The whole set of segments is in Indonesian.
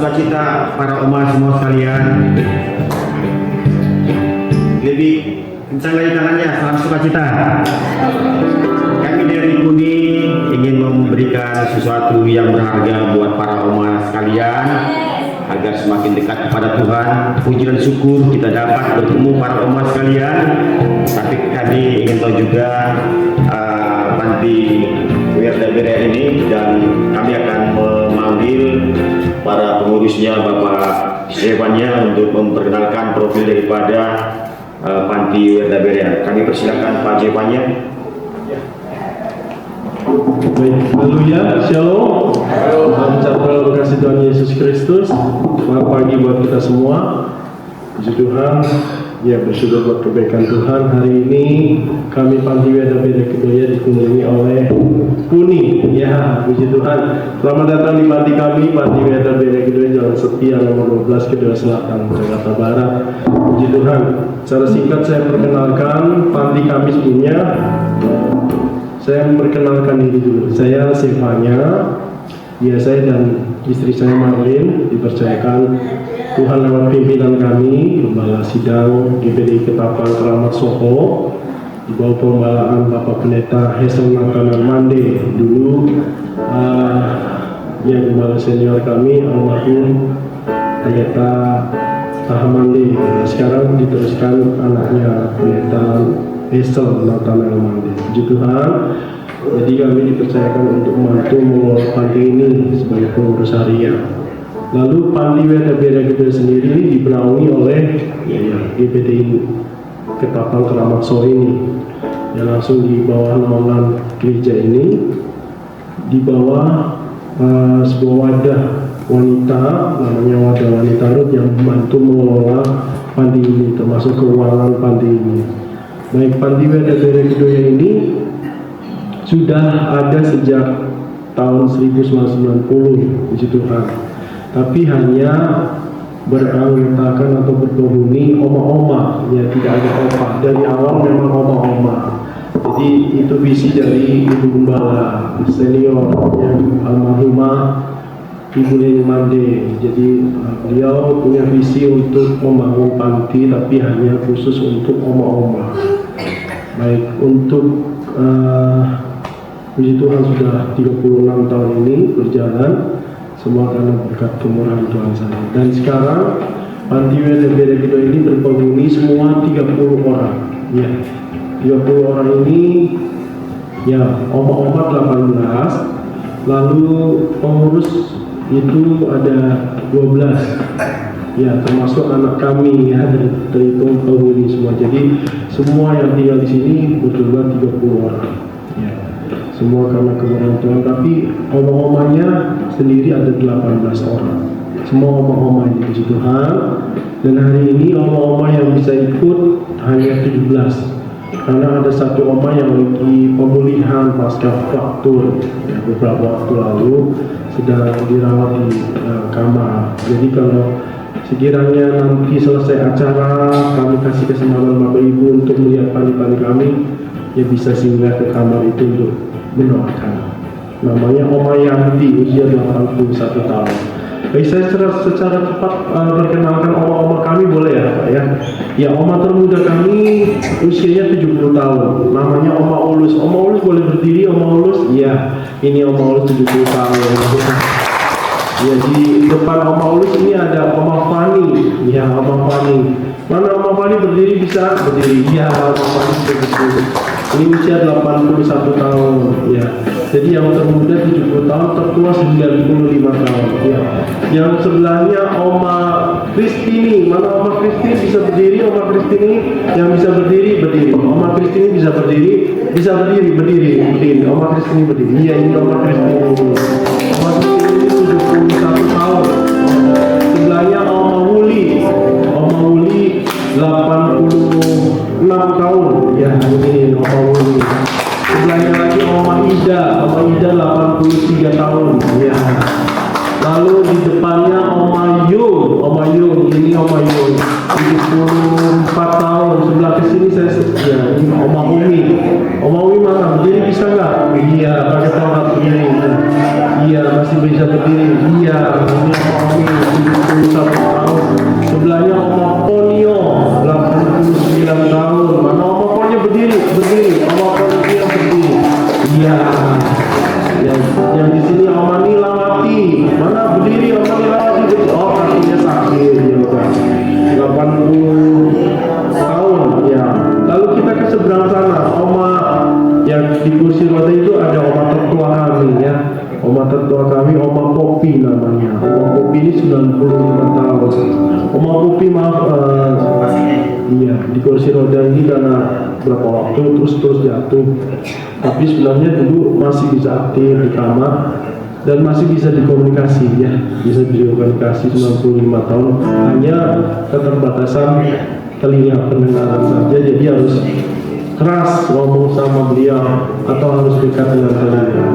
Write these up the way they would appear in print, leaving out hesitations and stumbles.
sukacita para umat semua sekalian. Lebih kencang lagi tangannya, salam sukacita. Kami dari KUNI ingin memberikan sesuatu yang berharga buat para umat sekalian agar semakin dekat kepada Tuhan. Puji dan syukur kita dapat bertemu para umat sekalian. Tapi kami ingin tahu juga panti WRDBR ini, dan kami akan memanggil para pengurusnya, Bapak Jevannya, untuk memperkenalkan profil daripada panti WRDBR. Kami persilakan Pak Jevannya. Baik, haleluya, shalom. Salam sejahtera kasih Tuhan Yesus Kristus. Selamat pagi buat kita semua. Puji Tuhan, ya bersyukur buat kebaikan Tuhan. Hari ini kami panti WRDBR Kedoya dikunjungi oleh KUNI. Ya, puji Tuhan. Selamat datang di panti kami, panti WRDBR Kedoya, Jalan Setia nomor 12, Kedoya Selatan, Jakarta Barat. Puji Tuhan. Secara singkat saya perkenalkan panti kami sebelumnya. Saya memperkenalkan diri dulu. Saya Silvanya. Ya, saya dan istri saya Marlin dipercayakan Tuhan lewat pimpinan kami, Gembala Sidang GPDI Ketapang Keramat Soho, di bawah pembalaan Bapak Pendeta Hesel Nathanael Mande. Dulu yang Gembala senior kami almarhum Pendeta Tahamande. Sekarang diteruskan anaknya Pendeta Hesel Nathanael Mande. Puji Tuhan. Jadi kami dipercayakan untuk membantu mengelola panti ini sebagai pengurus harian. Lalu panti WRDBR Kedoya sendiri dibernaungi oleh GPDI Ketapang Keramat Soho ini, yang langsung di bawah naungan gereja ini, di bawah sebuah wadah wanita, namanya wadah wanita Ruth, yang membantu mengelola panti ini, termasuk keuangan panti ini. Baik, panti WRDBR Kedoya ini sudah ada sejak tahun 1990, puji Tuhan. Tapi hanya beranggotakan atau berpenghuni oma-oma, ya tidak ada opa. Dari awal memang oma-oma. Jadi itu visi dari Ibu Gembala senior yang almarhumah Ibu Leni Mande. Jadi beliau punya visi untuk membangun panti, tapi hanya khusus untuk oma-oma. Baik, untuk puji Tuhan sudah 36 tahun ini berjalan, semua karena berkat kemurahan Tuhan saya. Dan sekarang panti WRDBR Kedoya ini berpenghuni semua 30 orang. Ya, 30 orang ini ya oma-oma 18, lalu pengurus itu ada 12. Ya, termasuk anak kami ya, terhitung penghuni semua. Jadi semua yang tinggal di sini berjumlah 30 orang. Ya, semua karena kemurahan Tuhan. Tapi oma-omanya sendiri ada 18 orang. Semua oma-oma ini, puji Tuhan. Dan hari ini oma-oma yang bisa ikut hanya 17. Karena ada satu oma yang lagi pemulihan pasca fraktur ya, beberapa waktu lalu sedang dirawat di kamar. Jadi kalau sekiranya nanti selesai acara kami kasih kesempatan Bapak Ibu untuk melihat panti-panti kami, ya bisa singgah ke kamar itu untuk mendoakan. Namanya Oma Yanti, usia 81 tahun. Baik, saya secara cepat perkenalkan oma-oma kami, boleh ya Pak ya? Ya, oma termuda kami usianya 70 tahun. Namanya Oma Ulus. Oma Ulus boleh berdiri, Oma Ulus? Iya, ini Oma Ulus 70 tahun. Ya, di depan Oma Ulus ini ada Oma Fani. Ya, Oma Fani. Mana Oma Fani berdiri, bisa berdiri? Iya, Oma Fani bisa berdiri. Ini usia 81 tahun. Ya, jadi yang termuda 70 tahun, tertua 95 tahun. Ya, yang sebelahnya Oma Kristini. Mana Oma Kristini bisa berdiri? Oma Kristini yang bisa berdiri, berdiri. Oma Kristini bisa berdiri, berdiri. Oma Kristini berdiri. Iya, ini Oma Kristini. Oma Kristini 71 tahun. Sebelahnya Oma Wuli. Oma Wuli 86 tahun. Ya, ini Oma Wuli. Sebelahnya lagi Oma Ida. Oma Ida 83 tahun. Ya. Lalu di depannya Oma Yung. Oma Yung, ini Oma Yung 74 tahun. Sebelah ke sini saya ya, ini Oma Umi. Oma Umi mana? Jadi bisa nggak? Iya, pakai tongkat begini. Iya, Oma Pupi maaf, iya di kursi roda ini karena berapa waktu terus jatuh. Tapi sebenarnya dulu masih bisa aktif di kamar dan masih bisa dikomunikasi ya, bisa dikomunikasi 95 tahun. Hanya keterbatasan telinga pendengaran saja, jadi harus keras ngomong sama beliau atau harus dekat dengan telinga.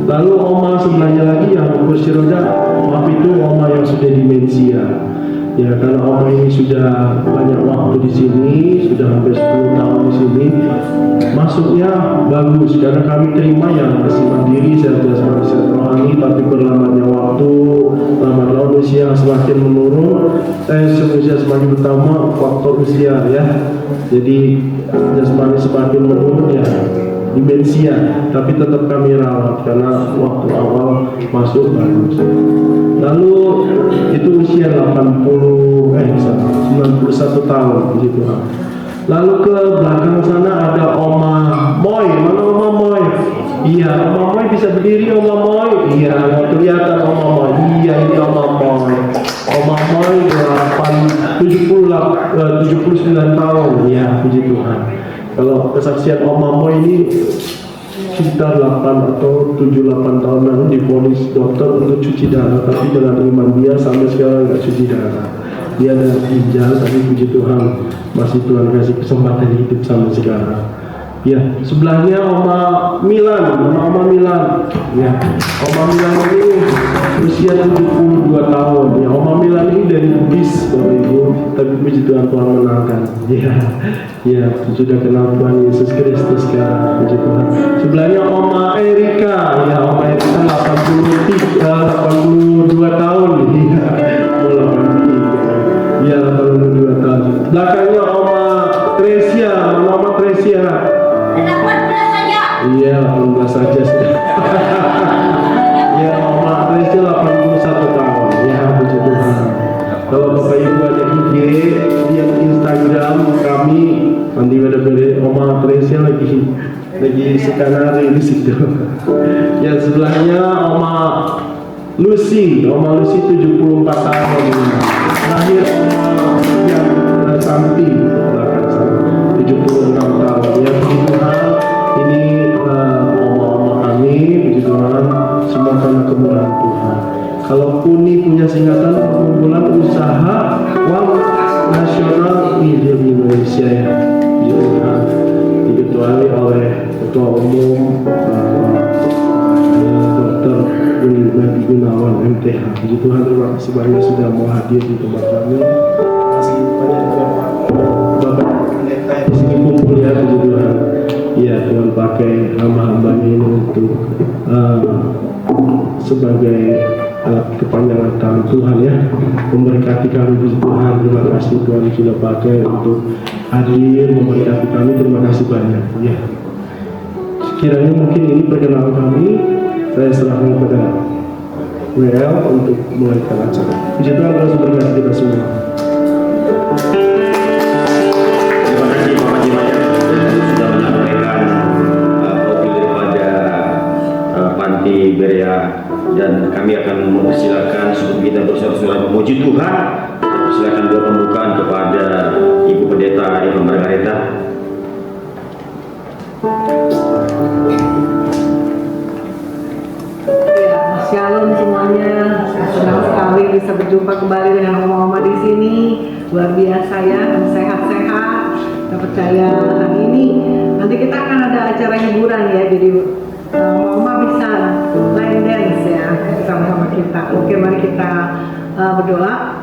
Lalu oma sebelahnya lagi yang kursi roda, maaf itu oma yang sudah demensia. Ya karena oma ini sudah banyak waktu di sini, sudah hampir 10 tahun di sini, masuknya bagus karena kami terima yang masih mandiri, sehat jasmani, sehat rohani, tapi berlambatnya waktu, lambat usia semakin menurun, usia semakin bertambah faktor usia ya. Jadi jasmani semakin menurun ya, demensia, tapi tetap kami rawat karena waktu awal masuk bagus. Lalu itu usia 91 tahun gitu. Lalu ke belakang sana ada Oma Moy. Mana Oma Moy? Iya, Oma Moy bisa berdiri Oma Moy. Iya, nggak kelihatan Oma Moy. Iya, ini Oma Moy. Oma Moy 79 tahun. Ya, puji Tuhan. Kalau kesaksian Oma Moy ini sekitar 8 atau 7-8 tahun lalu divonis dokter untuk cuci darah, tapi dengan iman dia sampai sekarang nggak cuci darah. Dia ada ginjal, tapi puji Tuhan masih Tuhan kasih kesempatan hidup sampai sekarang. Ya, sebelahnya Oma Milan, Oma Milan. Ya, Oma Milan ini usia 72 tahun. Ya, Oma Milan ini dari Bugis, Bapak Ibu, tapi puji Tuhan Tuhan menangkan. Ya, sudah kenal Tuhan Yesus Kristus sekarang, puji Tuhan. Sebelahnya Oma Erika, ya Oma Erika 82 tahun. Ya, 82 tahun. Belakangnya Oma Tresia, Oma Tresia. 18 saja. Iya, 18 saja sudah. Ya, Oma Tresia 81 tahun. Ya, puji Tuhan. Kalau Bapak Ibu ada IG, lihat Instagram kami, nanti ada Oma Tresia lagi sekarang di situ. Ya, sebelahnya Oma Lucy 74 tahun. Terakhir yang Santi belakang sana 76 tahun. Ya puji Tuhan, ini oma-oma kami, puji Tuhan, semua karena kemurahan Tuhan. Kalau PUNI punya singkatan Perkumpulan Usaha Uang Nasional Media Indonesia ya, puji Tuhan, diketuai oleh Ketua Umum Dr. Budi Gunawan MTH. Puji Tuhan, terima kasih banyak sudah mau hadir di tempat kami. Terima kasih banyak juga Bapak Pendeta di sini kumpul ya, puji Tuhan. Ya, Tuhan pakai hamba-hambanya ini untuk sebagai alat kepanjangan tangan Tuhan ya, memberkati kami, puji Tuhan. Terima kasih Tuhan sudah pakai untuk hadir memberkati kami. Terima kasih banyak ya. Sekiranya mungkin ini perkenalan kami, saya serahkan kepada WL untuk memulaikan acara. Puji Tuhan, terus berkati kita semua. Terima kasih Bapak Jimaya sudah menyampaikan profil daripada Panti Berea, dan kami akan mempersilakan sebelum kita bersorak-sorai memuji Tuhan, silakan buat pembukaan kepada Ibu Pendeta Eva Margareta. Shalom semuanya, senang sekali bisa berjumpa kembali dengan oma-oma di sini. Luar biasa ya, sehat-sehat. Kita percaya hari ini nanti kita akan ada acara hiburan ya, jadi oma-oma bisa line dance ya sama-sama kita. Oke, mari kita berdoa.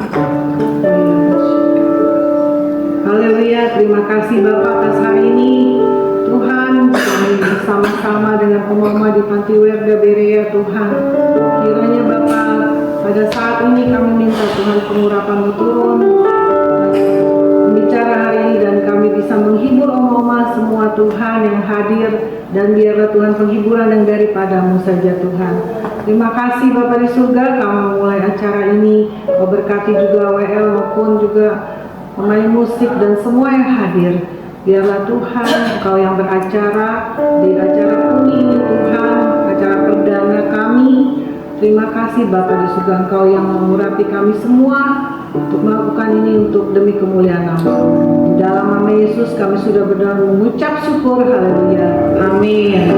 Haleluya, terima kasih Bapak atas hari ini. Tuhan, kami bersama-sama dengan oma-oma di Panti Werda Berea Tuhan. Kiranya Bapa, pada saat ini kami minta Tuhan pengurapan-Mu turun bicara hari ini, dan kami bisa menghibur oma-oma semua Tuhan yang hadir, dan biarlah Tuhan penghiburan yang daripada-Mu saja Tuhan. Terima kasih Bapa di surga, Kau memulai acara ini. Kau berkati juga WL maupun juga pemain musik dan semua yang hadir. Biarlah Tuhan Engkau yang beracara di acara PUNI ini Tuhan, acara perdana kami. Terima kasih Bapa di surga, Engkau yang mengurapi kami semua. untuk melakukan ini untuk demi kemuliaan nama. Di dalam nama Yesus kami sudah berdoa mengucap syukur. Haleluya. Amin.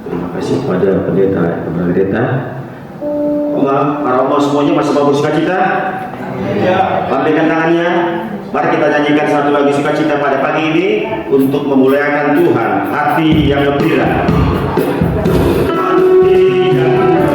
Terima kasih kepada pendeta, kepada pendeta. Para oma semuanya masih mau bersukacita? Ya. Lambaikan tangannya. Mari kita nyanyikan satu lagu sukacita pada pagi ini untuk memuliakan Tuhan. Hati yang gembira. Hati yang Tuhan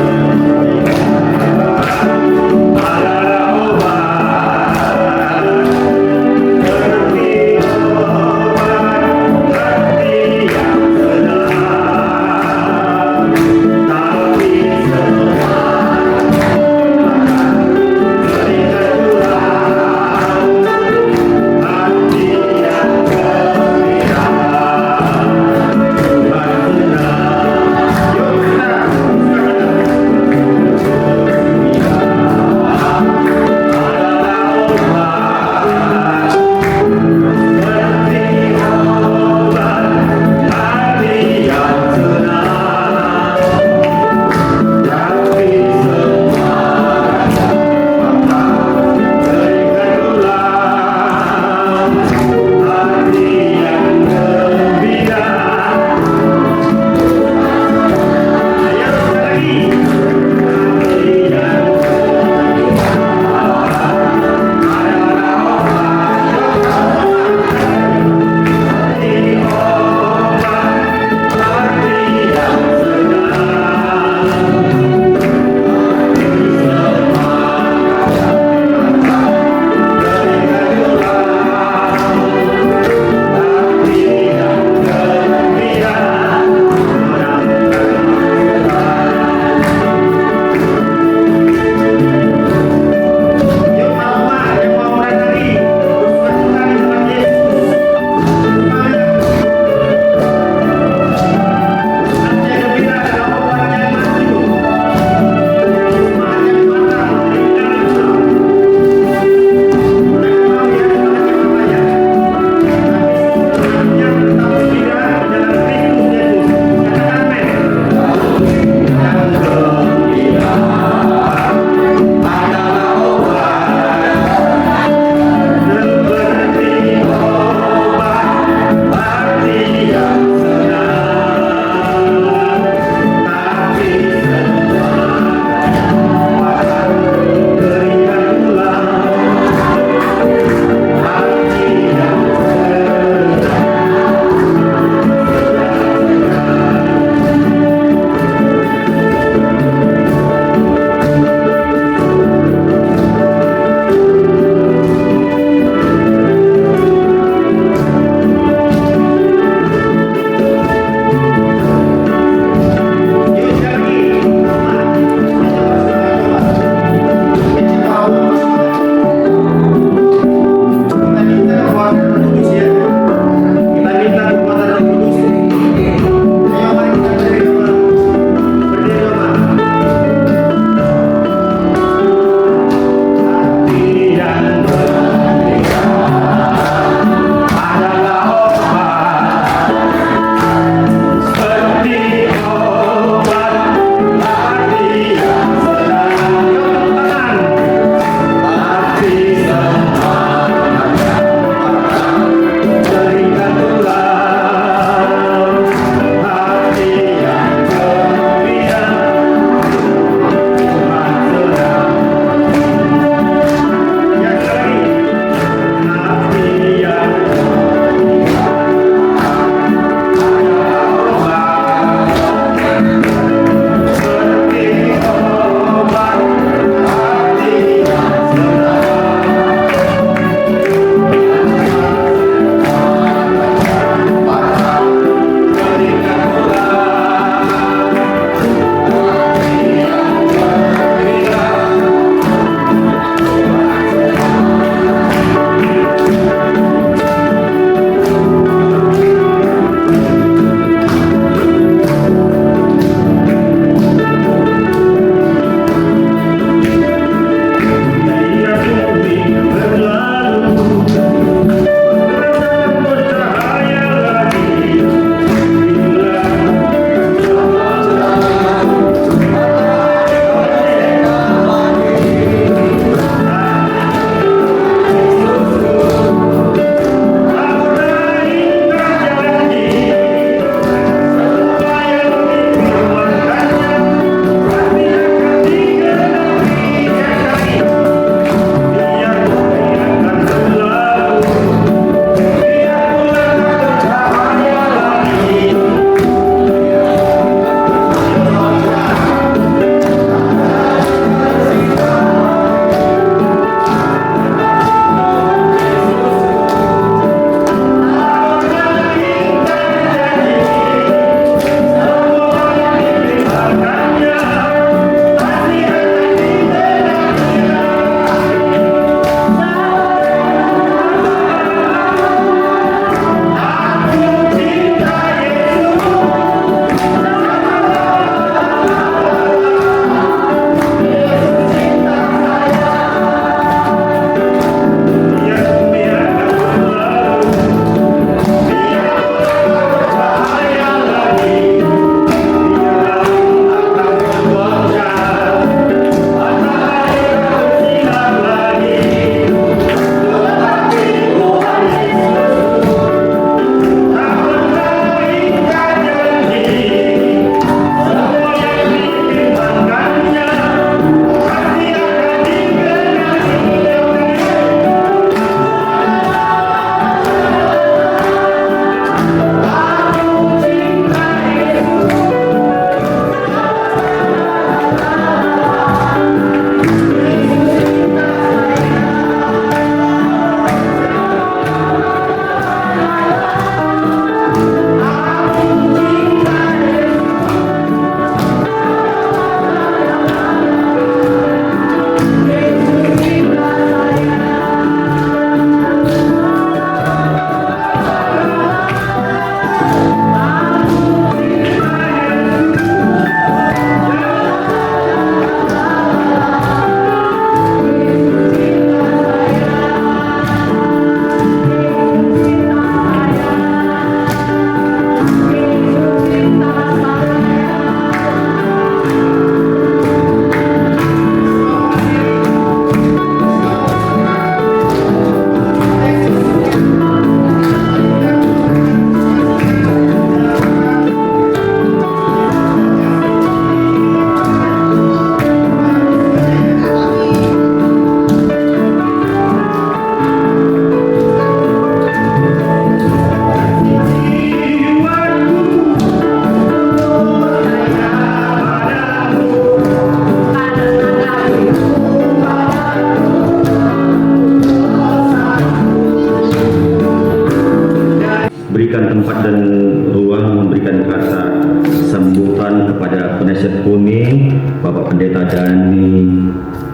kepada penasihat Puni, Bapak Pendeta Dani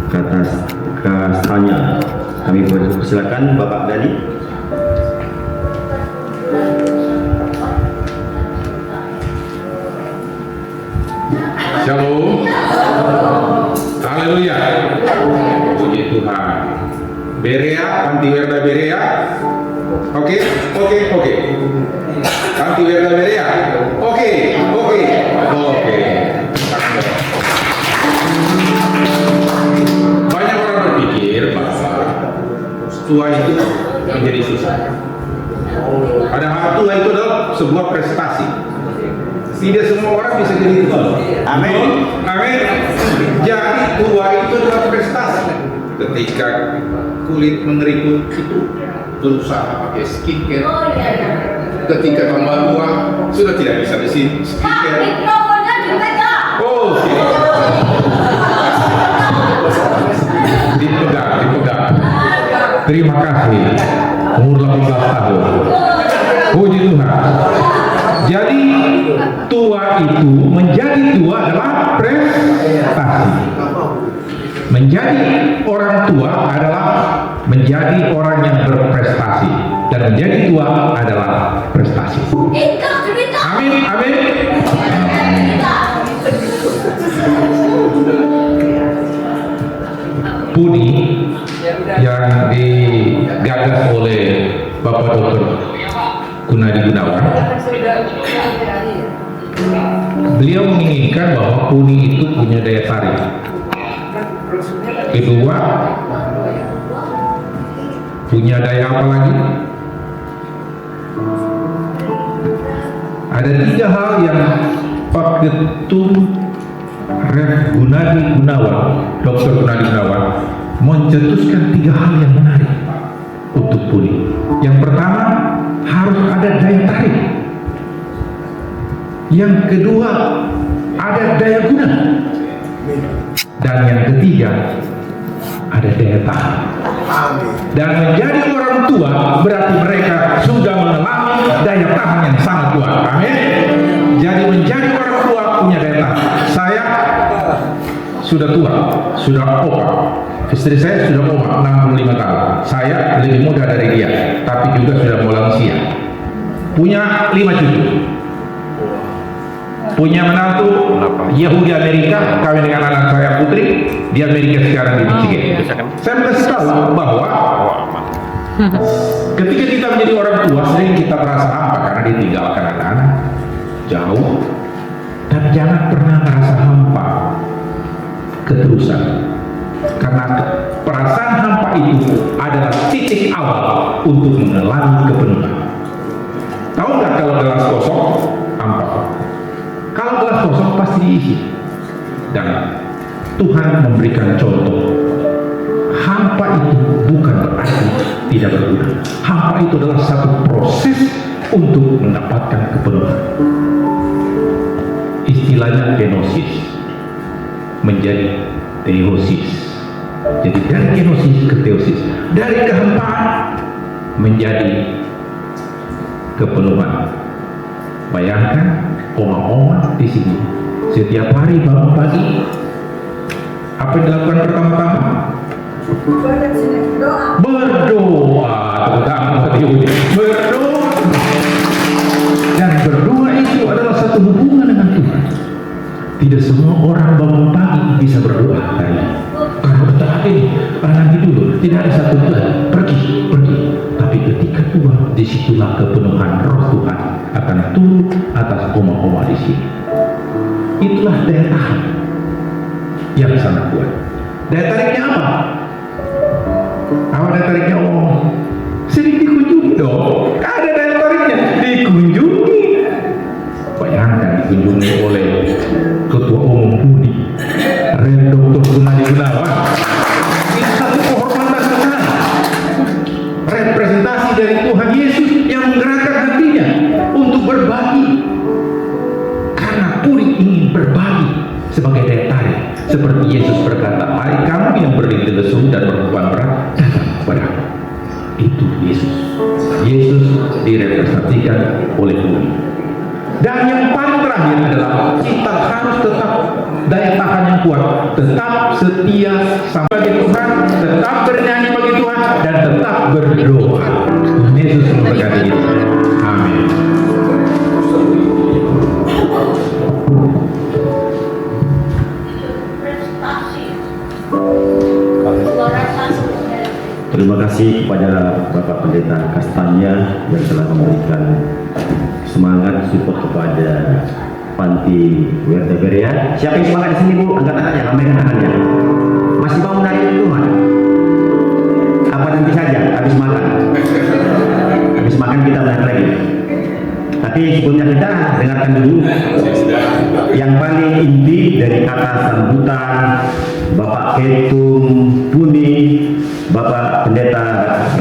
Kastanya. Kami persilakan Bapak Dani. Shalom. Haleluya. Puji Tuhan. Berea, Pantiwerda Berea. Oke. Pantiwerda Berea. Oke. Banyak orang berpikir bahwa tua itu menjadi susah. Padahal tua itu adalah sebuah prestasi. Tidak semua orang bisa jadi tua. Amin. Jadi tua itu adalah prestasi. Ketika kulit mengeriput itu berusaha pakai skincare. Ketika tambah tua sudah tidak bisa di skincare. Oh, dipegang. Terima kasih. Umur 18 tahun. Puji Tuhan. Jadi tua itu, menjadi tua adalah prestasi. Menjadi orang tua adalah menjadi orang yang berprestasi, dan menjadi tua adalah prestasi. Amin. Puni yang digagas oleh Bapak Dr. Gunadi Gunawan, beliau menginginkan bahwa Puni itu punya daya tarik. Kedua, punya daya apa lagi? Ada 3 hal yang Pak Ketum Rev Gunadi Gunawan, Dr. Gunadi Gunawan, mencetuskan 3 hal yang menarik untuk Puni. Yang pertama, harus ada daya tarik. Yang kedua, ada daya guna. Dan yang ketiga, ada daya tahan. Dan menjadi orang tua berarti mereka sudah mengalami daya tahan yang sangat kuat. Amin. Jadi menjadi orang tua punya daya tahan. Saya sudah tua, sudah opa. Istri saya sudah opa, 65 tahun. Saya lebih muda dari dia, tapi juga sudah mau lansia. Punya 5 cucu. Punya menantu Yahudi Amerika, kawin dengan anak saya putri di Amerika sekarang di Michigan. Saya kasih tahu bahwa ketika kita menjadi orang tua, sering kita merasa hampa karena ditinggalkan anak-anak jauh. Dan jangan pernah merasa hampa keterusan, karena perasaan hampa itu adalah titik awal untuk mengalami kepenuhan. Tahu nggak kalau gelas kosong hampa? Kalau gelas kosong pasti diisi. Dan Tuhan memberikan contoh. Hampa itu bukan berarti tidak berguna. Hampa itu adalah satu proses untuk mendapatkan kepenuhan. Istilahnya kenosis menjadi teosis. Jadi dari kenosis ke teosis, dari kehampaan menjadi kepenuhan. Bayangkan oma-oma di sini setiap hari bangun pagi, apa yang dilakukan pertama-tama? Berdoa. Dan berdoa itu adalah satu hubungan dengan Tuhan. Tidak semua orang bangun pagi bisa berdoa hari ini. Karena betul ini, nanti dulu tidak ada satu Tuhan, pergi. Tapi ketika tua, disitulah kepenuhan roh Tuhan akan turun atas oma-oma di sini. Itulah daya tahan yang sangat kuat. Daya tariknya apa? Apa daya tariknya? Oh, sering dikunjungi dong. Ada daya tariknya, dikunjungi. Bayangkan dikunjungi oleh Ketua Umum Puni, Rev Dr. Gunadi Gunawan. Itu satu kehormatan besar. Representasi dari Tuhan Yesus yang menggerakkan hatinya untuk berbagi. Karena Puni ingin berbagi sebagai daya tarik. Seperti Yesus berkata, "Hai kamu yang berlintih lesu dan berbeban berat, datang kepadaku." Itu Yesus. Yesus direpresentasikan oleh Puni. Dan yang paling terakhir adalah kita harus tetap daya tahan yang kuat, tetap setia bagi Tuhan, tetap bernyanyi bagi Tuhan, dan tetap berdoa. Tuhan Yesus memberkati kita. Amin. Terima kasih kepada Bapak Pendeta Kastanya yang telah memberikan semangat support kepada Panti Werteberia. Siapa yang semangat di sini, Bu? Angkat tangannya, lambaikan tangannya. Masih mau menarik Tuhan? Apa nanti saja habis makan? Habis makan kita menarik lagi. Tapi sebelumnya kita dengarkan dulu yang paling inti dari kata sambutan Bapak Ketum Puni, Bapak Pendeta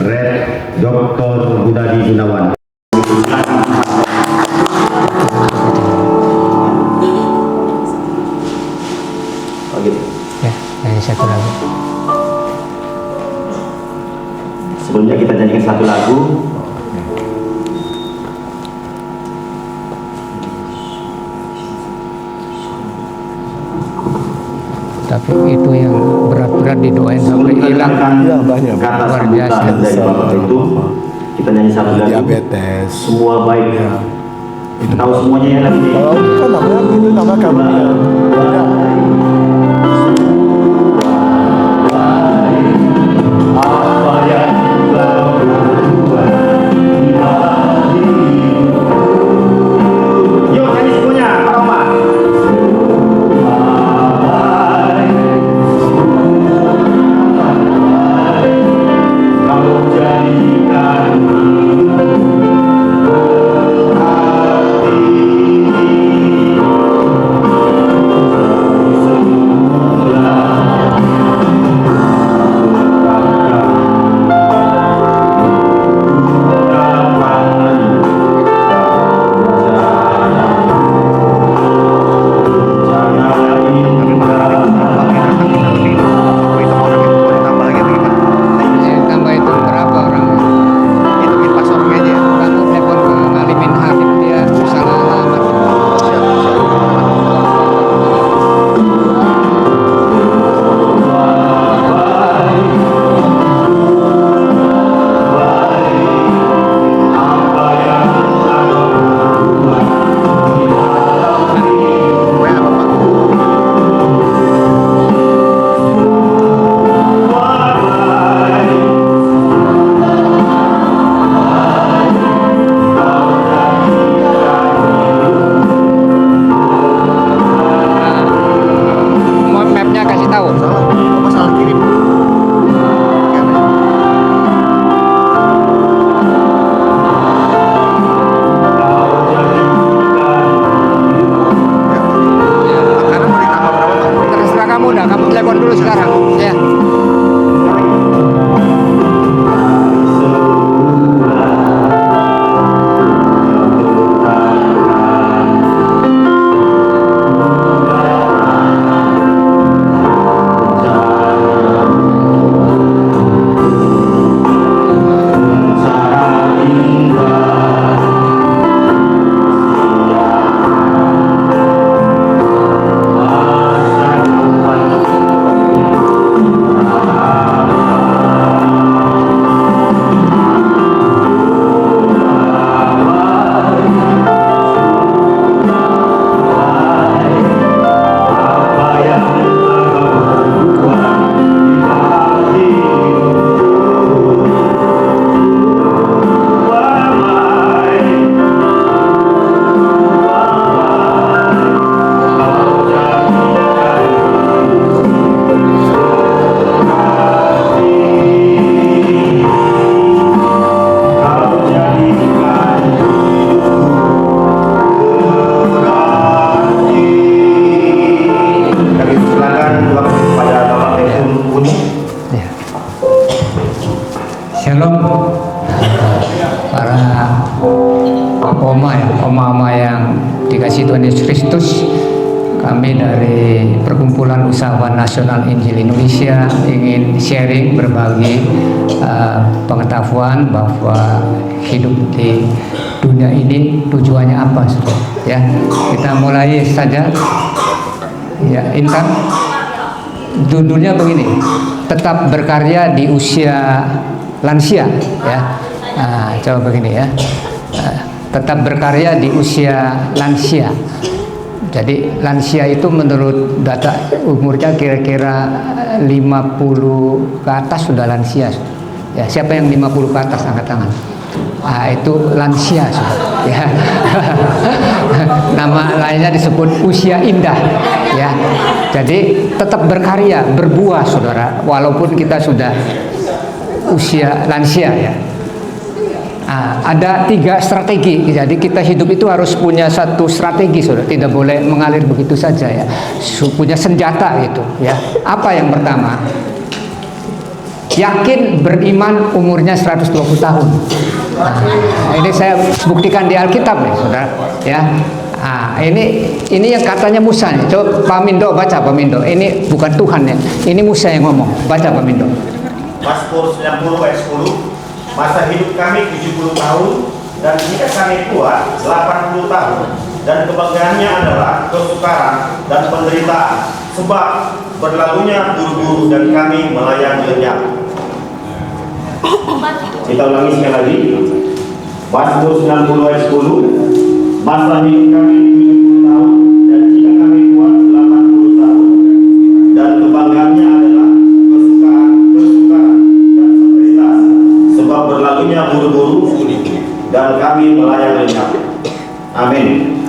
Red Dr. Gunadi Gunawan. Ya, nyanyi satu lagu. Sebelumnya kita nyanyikan satu lagu. Tapi itu yang berat-berat didoain sampai hilang. Banyak kata Luar sambutan biasa. dari Bapak itu. Kita nyanyi satu lagu. Diabetes. Semua baik. Tahu semuanya ya nanti. Kalau kan namanya gitu nama kamu ya. Apa yang kau buat di hatimu. Yuk nyanyi semuanya, Pak. Kau jadikan hati dari Perkumpulan Usahawan Nasional Injil Indonesia ingin sharing, berbagi pengetahuan bahwa hidup di dunia ini tujuannya apa, saudara. Ya, kita mulai saja. Ya, Intan, judulnya begini: tetap berkarya di usia lansia. Ya, coba begini ya. Tetap berkarya di usia lansia. Jadi lansia itu menurut data umurnya kira-kira 50 ke atas sudah lansia. Ya, siapa yang 50 ke atas angkat tangan? Itu lansia, ya. Nama lainnya disebut usia indah, ya. Jadi tetap berkarya, berbuah, saudara, walaupun kita sudah usia lansia, ya. Ada 3 strategi. Jadi kita hidup itu harus punya satu strategi, saudara. Tidak boleh mengalir begitu saja, ya. Punya senjata gitu, ya. Apa yang pertama? Yakin beriman umurnya 120 tahun. Ini saya buktikan di Alkitab nih, saudara. Ya. Ini yang katanya Musa nih. Coba Pak Mindo baca, Pak Mindo. Ini bukan Tuhan ya. Ini Musa yang ngomong. Baca Pak Mindo. Mazmur 90 ayat 10. Masa hidup kami 70 tahun dan jika kami tua 80 tahun dan kebanggaannya adalah kesukaran dan penderitaan sebab berlalunya buru-buru dan kami melayang lenyap. Kita ulangi sekali lagi. Mazmur 90 ayat 10. Masa hidup kami 70 tahun dan jika kami tua 80 tahun dan kebanggaannya adalah kesukaran dan penderitaan sebab berlalunya buru-buru dan kami melayang lenyap. Amin.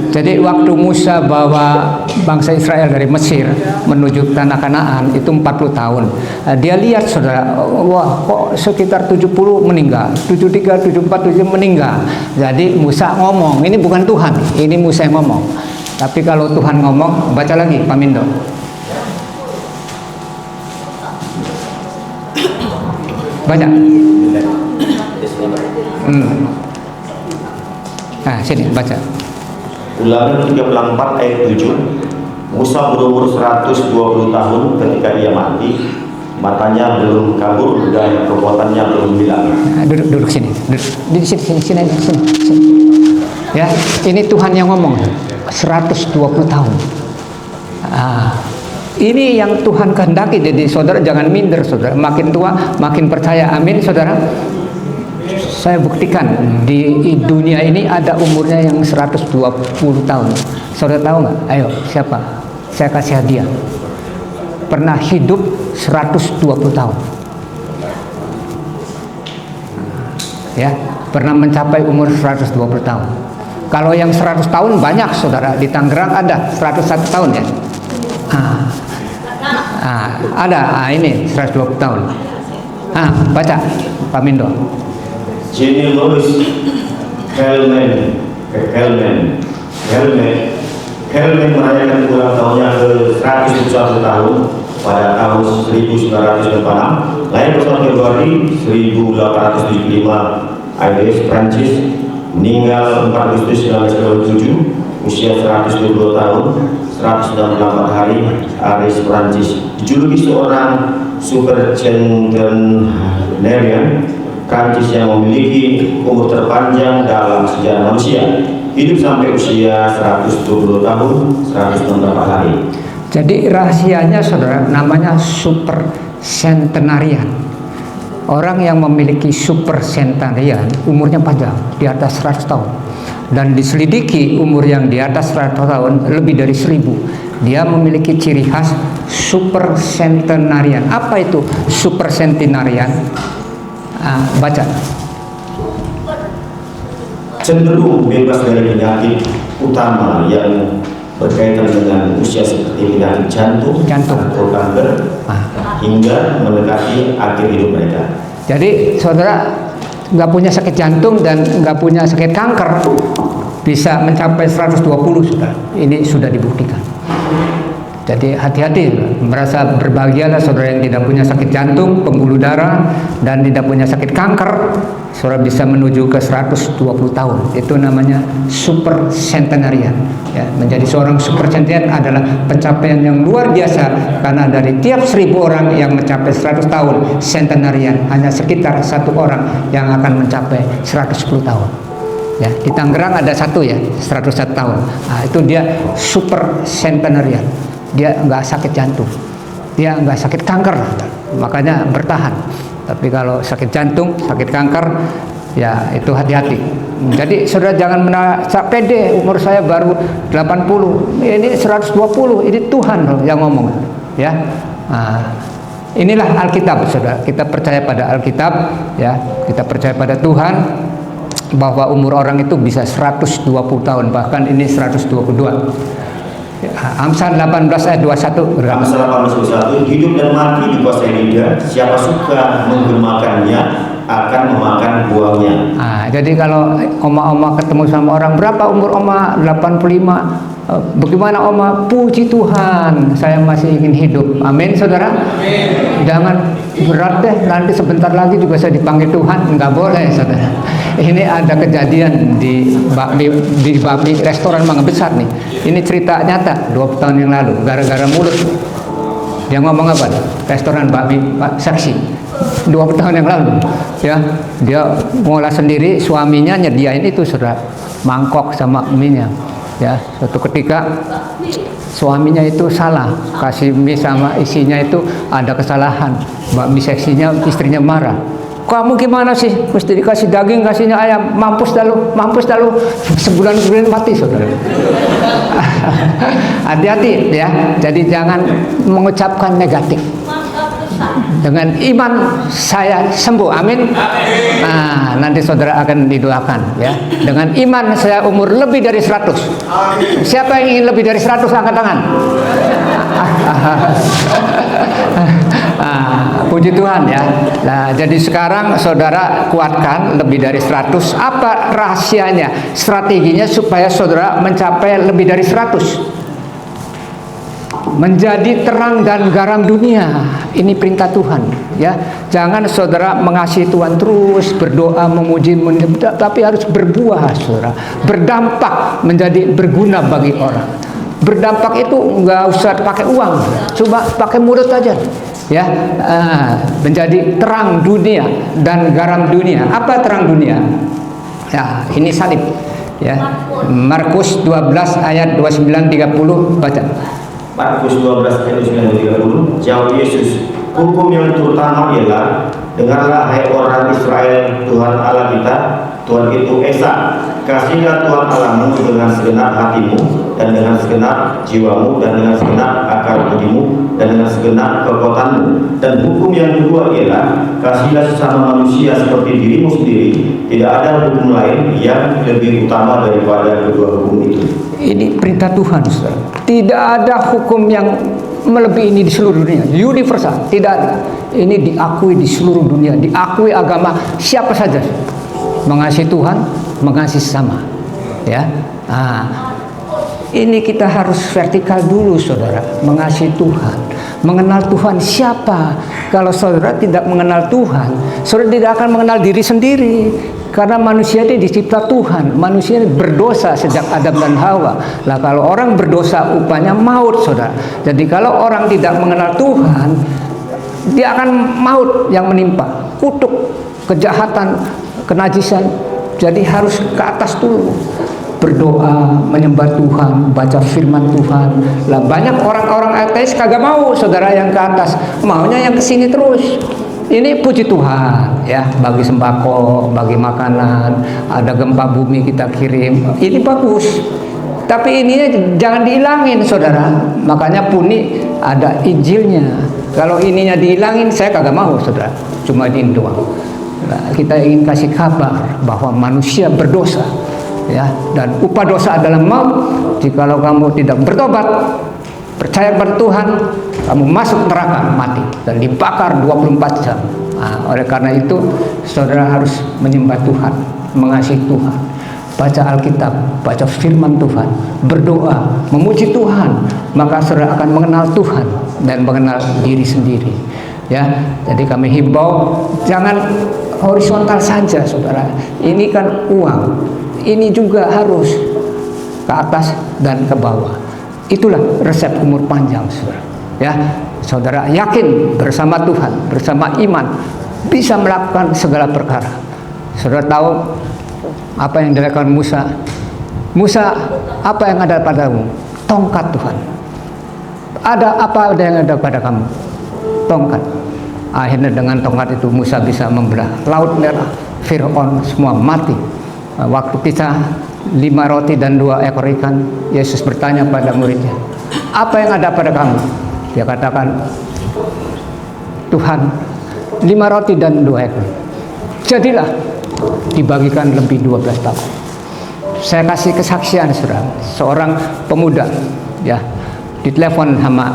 Jadi waktu Musa bawa bangsa Israel dari Mesir menuju tanah Kanaan itu 40 tahun. Dia lihat, saudara, wah kok sekitar 70 meninggal, 73, 74, 70 meninggal. Jadi Musa ngomong, ini bukan Tuhan, ini Musa yang ngomong. Tapi kalau Tuhan ngomong, baca lagi Pak Mindo. Baca. Sini baca. Ulangan 34 ayat 7. Musa berumur 120 tahun ketika ia mati, matanya belum kabur dan kekuatannya belum hilang. Duduk sini. Di sini. Ya, ini Tuhan yang ngomong. 120 tahun. Ini yang Tuhan kehendaki. Jadi saudara jangan minder, saudara. Makin tua makin percaya. Amin, saudara. Saya buktikan di dunia ini ada umurnya yang 120 tahun. Saudara tahu nggak? Ayo, siapa? Saya kasih hadiah. Pernah hidup 120 tahun. Ya, pernah mencapai umur 120 tahun. Kalau yang 100 tahun banyak, saudara. Di Tangerang ada 101 tahun ya. Ada, ini 120 tahun. Baca Pak Mindo. Jenny Louis Hellman merayakan ulang tahunnya ke 101 tahun pada tahun 1946. Lahir pada Februari 1875, Aires, Prancis. Meninggal 4 Agustus 1997, usia 120 tahun, 198 hari, Aires, Prancis. Dijuluki seorang super centenarian Prancis yang memiliki umur terpanjang dalam sejarah manusia, hidup sampai usia 120 tahun, 168 hari. Jadi rahasianya, saudara, namanya super centenarian. Orang yang memiliki super centenarian umurnya panjang, di atas 100 tahun. Dan diselidiki umur yang di atas 100 tahun lebih dari 1000. Dia memiliki ciri khas super centenarian. Apa itu super centenarian? Baca. Cenderung bebas dari penyakit utama yang berkaitan dengan usia seperti penyakit jantung atau kanker hingga mendekati akhir hidup mereka. Jadi saudara nggak punya sakit jantung dan nggak punya sakit kanker bisa mencapai 120, saudara. Ini sudah dibuktikan. Jadi hati-hati, merasa berbahagialah saudara yang tidak punya sakit jantung, pembuluh darah, dan tidak punya sakit kanker. Saudara bisa menuju ke 120 tahun. Itu namanya super centenarian. Ya, menjadi seorang super centenarian adalah pencapaian yang luar biasa, karena dari tiap 1000 orang yang mencapai 100 tahun centenarian, hanya sekitar 1 orang yang akan mencapai 110 tahun. Ya, di Tangerang ada 1 ya, 101 tahun. Nah, itu dia super centenarian. Dia nggak sakit jantung, dia nggak sakit kanker, makanya bertahan. Tapi kalau sakit jantung, sakit kanker, ya itu hati-hati. Jadi saudara jangan merasa pede, umur saya baru 80, ini 120, ini Tuhan loh yang ngomong, ya. Nah, inilah Alkitab, saudara. Kita percaya pada Alkitab, ya. Kita percaya pada Tuhan, bahwa umur orang itu bisa 120 tahun, bahkan ini 122. Amsal 18 ayat 21. Amsal 18 ayat 21, hidup dan mati dikuasai lidah, siapa suka menggemakannya akan memakan buahnya. Nah, jadi kalau oma-oma ketemu sama orang, berapa umur oma? 85. Bagaimana oma? Puji Tuhan, saya masih ingin hidup. Amin, saudara. Amin. Jangan berat deh, nanti sebentar lagi juga saya dipanggil Tuhan. Enggak boleh, saudara. Ini ada kejadian di bakmi restoran Mangga Besar nih. Ini cerita nyata 20 tahun yang lalu, gara-gara mulut. Dia ngomong apa? Restoran bakmi Pak Saksi 20 tahun yang lalu, ya. Dia ngolah sendiri, suaminya nyediain itu, saudara, mangkok sama mie-nya. Ya, suatu ketika suaminya itu salah, kasih mie sama isinya itu ada kesalahan. Bakmi seksinya, istrinya marah. Kamu gimana sih? Mesti dikasih daging, kasihnya ayam. Mampus dah lu, mampus dah lu. Sebulan kemudian mati, saudara. Hati-hati ya. Jadi jangan mengucapkan negatif. Dengan iman saya sembuh, amin. Nah, nanti saudara akan didoakan ya. Dengan iman saya umur lebih dari 100. Siapa yang ingin lebih dari 100 angkat tangan? Puji Tuhan ya. Nah, jadi sekarang saudara kuatkan lebih dari 100. Apa rahasianya? Strateginya supaya saudara mencapai lebih dari 100. Menjadi terang dan garam dunia. Ini perintah Tuhan ya. Jangan saudara mengasihi Tuhan terus, berdoa, memuji, tapi harus berbuah, saudara. Berdampak, menjadi berguna bagi orang. Berdampak itu nggak usah pakai uang, coba pakai mulut aja ya. Menjadi terang dunia dan garam dunia. Apa terang dunia? Ya, ini salib ya. Markus 12 ayat 29-30 baca. Markus 12 ayat 29-30, jawab Yesus, hukum yang terutama ialah, dengarlah hai orang Israel, Tuhan Allah kita, Tuhan itu Esa. Kasihlah Tuhan Allahmu dengan segenap hatimu, dan dengan segenap jiwamu, dan dengan segenap akal budimu, dan dengan segenap kekuatanmu. Dan hukum yang kedua ialah, kasihlah sesama manusia seperti dirimu sendiri. Tidak ada hukum lain yang lebih utama daripada kedua hukum itu. Ini perintah Tuhan, saudara. Tidak ada hukum yang melebihi ini di seluruh dunia, universal, tidak ada. Ini diakui di seluruh dunia, diakui agama siapa saja. Mengasihi Tuhan, mengasihi sesama, ya. Ini kita harus vertikal dulu, saudara. Mengasihi Tuhan, mengenal Tuhan siapa. Kalau saudara tidak mengenal Tuhan, saudara tidak akan mengenal diri sendiri. Karena manusia ini dicipta Tuhan, manusia ini berdosa sejak Adam dan Hawa. Lah kalau orang berdosa upahnya maut, saudara. Jadi kalau orang tidak mengenal Tuhan, dia akan maut yang menimpa, kutuk, kejahatan, kenajisan. Jadi harus ke atas dulu, berdoa, menyembah Tuhan, baca firman Tuhan. Lah banyak orang-orang ateis kagak mau, saudara, yang ke atas, maunya yang ke sini terus. Ini puji Tuhan ya, bagi sembako, bagi makanan, ada gempa bumi kita kirim, ini bagus. Tapi ini jangan dihilangin, saudara. Makanya Puni ada Injilnya. Kalau ininya dihilangin, saya kagak mau, saudara. Cuma ini doang. Nah, kita ingin kasih kabar bahwa manusia berdosa ya, dan upah dosa adalah maut. Jikalau kamu tidak bertobat, percaya pada Tuhan, kamu masuk neraka mati dan dibakar 24 jam. Nah, oleh karena itu saudara harus menyembah Tuhan, mengasihi Tuhan. baca Alkitab, baca firman Tuhan, berdoa, memuji Tuhan, maka saudara akan mengenal Tuhan dan mengenal diri sendiri. Ya, jadi kami himbau jangan horizontal saja, saudara. Ini kan uang, ini juga harus ke atas dan ke bawah. Itulah resep umur panjang, saudara. Ya, saudara yakin bersama Tuhan, bersama iman, bisa melakukan segala perkara. Saudara tahu apa yang dilakukan Musa? Musa, apa yang ada padamu? Tongkat Tuhan. Ada apa yang ada pada kamu? Tongkat. Akhirnya dengan tongkat itu Musa bisa membelah laut merah. Fir'aun semua mati. Waktu kita 5 roti dan 2 ekor ikan, Yesus bertanya pada muridnya, apa yang ada pada kamu? Dia katakan, Tuhan, 5 roti dan 2 ekor. Jadilah, dibagikan lebih 12 tahun. Saya kasih kesaksian, saudara. Seorang pemuda, ya, ditelepon sama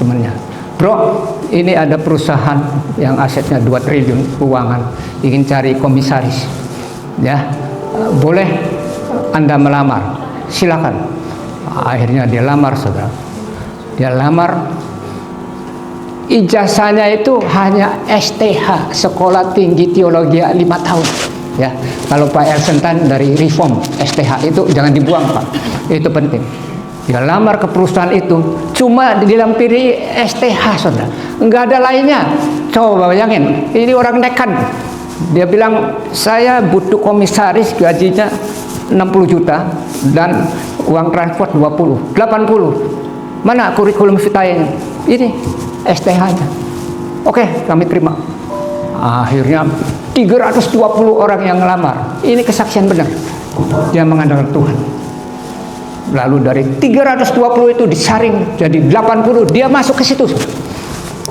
temannya, bro, ini ada perusahaan yang asetnya 2 triliun keuangan, ingin cari komisaris, ya, boleh Anda melamar? Silakan. Akhirnya dia lamar, saudara. Dia lamar. Ijazahnya itu hanya STH, Sekolah Tinggi Teologi 5 tahun. Ya, kalau Pak Elsentan dari Reform STH itu jangan dibuang, Pak. Itu penting. Dia lamar ke perusahaan itu, cuma dilampiri STH, saudara. Enggak ada lainnya. Coba bayangin, ini orang nekat. Dia bilang, saya butuh komisaris, gajinya 60 juta dan uang transport 80. Mana kurikulum vitae-nya? Ini STH-nya. Oke, kami terima. Akhirnya 320 orang yang ngelamar. Ini kesaksian benar. Dia mengandalkan Tuhan. Lalu dari 320 itu disaring jadi 80, dia masuk ke situ.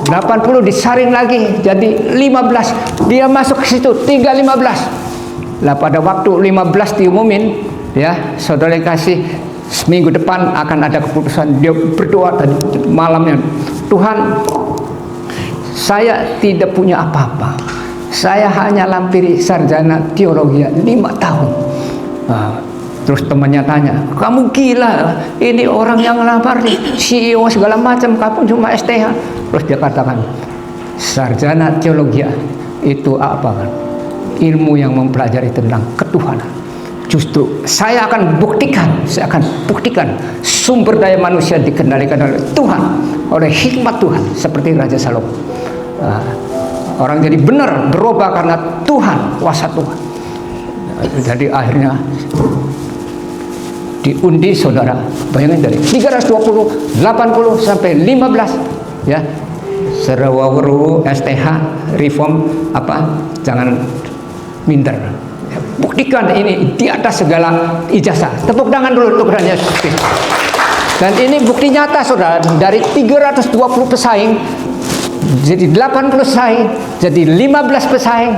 80 disaring lagi jadi 15, dia masuk ke situ, tinggal 15. Lah pada waktu 15 diumumin, ya, saudara kasih seminggu depan akan ada keputusan. Dia berdoa tadi malamnya, Tuhan, saya tidak punya apa-apa, saya hanya lampiri sarjana teologi 5 tahun. Terus temannya tanya, kamu gila, ini orang yang ngelamar CEO segala macam, kamu cuma STH. Terus dia katakan, sarjana teologi itu apa kan? Ilmu yang mempelajari tentang ketuhanan. Justru saya akan buktikan sumber daya manusia dikendalikan oleh Tuhan, oleh hikmat Tuhan, seperti Raja Salomo. Orang jadi benar berubah karena Tuhan, kuasa Tuhan. Jadi akhirnya diundi, saudara, bayangin dari 320, 80 sampai 15, ya, Serawaweru, STH, Reform, apa, jangan minder. Buktikan ini di atas segala ijazah. Tepuk tangan dulu untuk Tuhan Yesus Kristus. Dan ini bukti nyata, saudara, dari 320 pesaing jadi 80 pesaing, jadi 15 pesaing.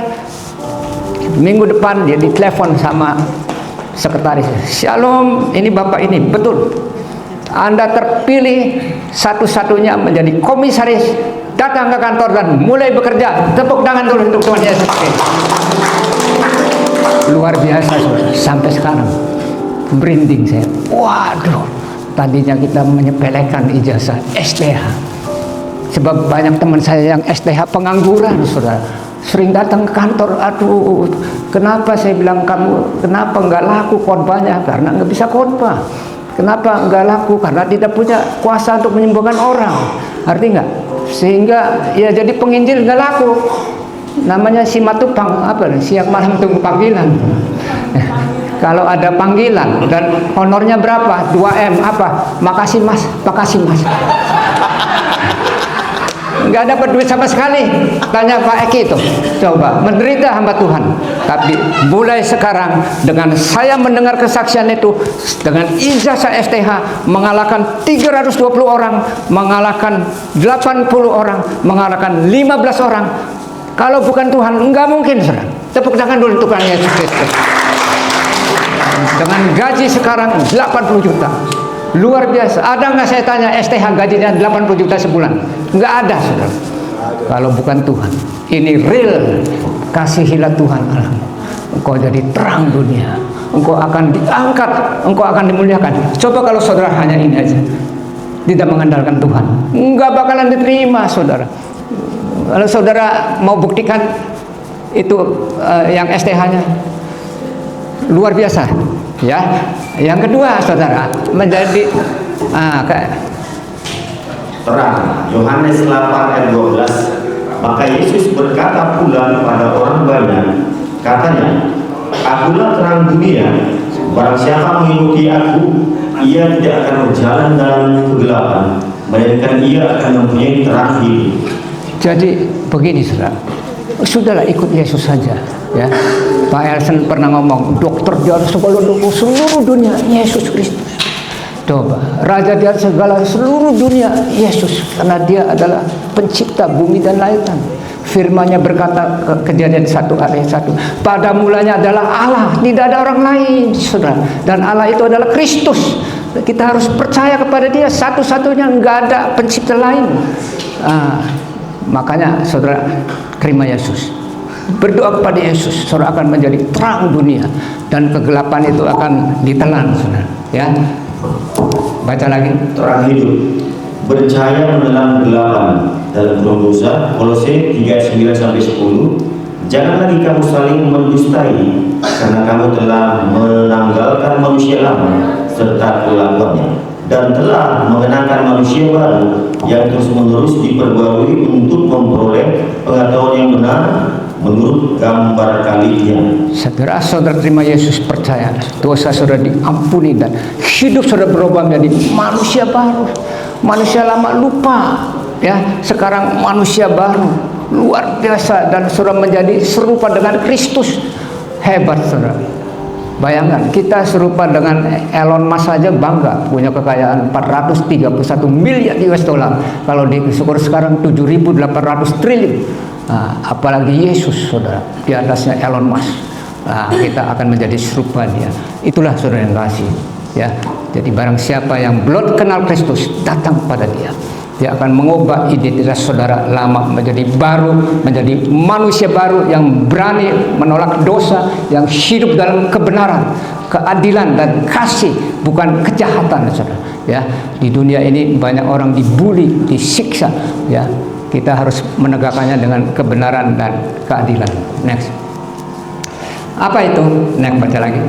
Minggu depan dia ditelepon sama sekretaris, Shalom, ini Bapak ini, betul, Anda terpilih satu-satunya menjadi komisaris, datang ke kantor dan mulai bekerja. Tepuk tangan dulu untuk Tuhan Yesus. Luar biasa, saudara. Sampai sekarang merinding saya. Waduh, tadinya kita menyepelekan ijazah STH, sebab banyak teman saya yang STH pengangguran, saudara, sering datang ke kantor. Aduh, kenapa, saya bilang, kamu kenapa nggak laku khotbahnya? Karena nggak bisa khotbah. Kenapa nggak laku? Karena tidak punya kuasa untuk menyembuhkan orang. Arti nggak? Sehingga ya jadi penginjil nggak laku. Namanya si matupang, apa nih, siang malam tunggu panggilan. Kalau ada panggilan dan honornya berapa? 2M, apa? Makasih mas, makasih mas. Nggak dapat duit sama sekali. Tanya Pak Eki itu, coba, menderita hamba Tuhan. Tapi mulai sekarang dengan saya mendengar kesaksian itu, dengan ijazah STH, mengalahkan 320 orang, mengalahkan 80 orang, mengalahkan 15 orang. Kalau bukan Tuhan, nggak mungkin, saudara. Tepuk tangan dulu untuk Tuhan Yesus Kristus. Dengan gaji sekarang 80 juta. Luar biasa. Ada nggak, saya tanya, STH gajinya 80 juta sebulan? Nggak ada, saudara. Kalau bukan Tuhan. Ini real. Kasihilah Tuhan Allah. Engkau jadi terang dunia. engkau akan diangkat, engkau akan dimuliakan. Coba kalau saudara hanya ini aja, tidak mengandalkan Tuhan, nggak bakalan diterima saudara. Kalau saudara mau buktikan itu yang STH-nya luar biasa, ya. Yang kedua saudara menjadi terang. Yohanes 8 ayat 12. Maka Yesus berkata pula kepada orang banyak, katanya, Akulah terang dunia. Barang siapa mengikuti aku, ia tidak akan berjalan dalam kegelapan, melainkan ia akan mempunyai terang hidup. Jadi begini saudara, sudahlah ikut Yesus saja, ya. Pak Elson pernah ngomong, dokter di atas segala dokter seluruh dunia Yesus Kristus. Coba, raja di atas segala seluruh dunia Yesus, karena dia adalah pencipta bumi dan lautan. Firman-Nya berkata, Kejadian 1 ayat 1, pada mulanya adalah Allah, tidak ada orang lain saudara, dan Allah itu adalah Kristus. Kita harus percaya kepada dia, satu-satunya, enggak ada pencipta lain. Makanya saudara terima Yesus, berdoa kepada Yesus, saudara akan menjadi terang dunia, dan kegelapan itu akan ditelan saudara, ya. Baca lagi. Terang hidup, bercahaya menelan kegelapan, dalam kurung dosa. Kolose 3:9-10. Jangan lagi kamu saling mendustai, karena kamu telah menanggalkan manusia lama serta kelakuannya, dan telah mengenakan manusia baru yang terus-menerus diperbarui untuk memperoleh pengetahuan yang benar menurut gambar kalinya. Saudara terima Yesus, percaya dosa saudara diampuni dan hidup saudara berubah menjadi manusia baru. Manusia lama lupa, ya, sekarang manusia baru luar biasa, dan saudara menjadi serupa dengan Kristus. Hebat saudara. Bayangkan kita serupa dengan Elon Musk saja bangga punya kekayaan 431 miliar US dollar. Kalau disyukur sekarang 7.800 triliun. Apalagi Yesus saudara, di atasnya Elon Musk. Kita akan menjadi serupa dia. Itulah saudara yang kasih, ya. Jadi barang siapa yang belum kenal Kristus, datang kepada dia. Dia akan mengubah identitas saudara lama menjadi baru, menjadi manusia baru yang berani menolak dosa, yang hidup dalam kebenaran, keadilan dan kasih, bukan kejahatan saudara. Ya, di dunia ini banyak orang dibully, disiksa, ya. Kita harus menegakkannya dengan kebenaran dan keadilan. Next. Apa itu? Next, baca lagi.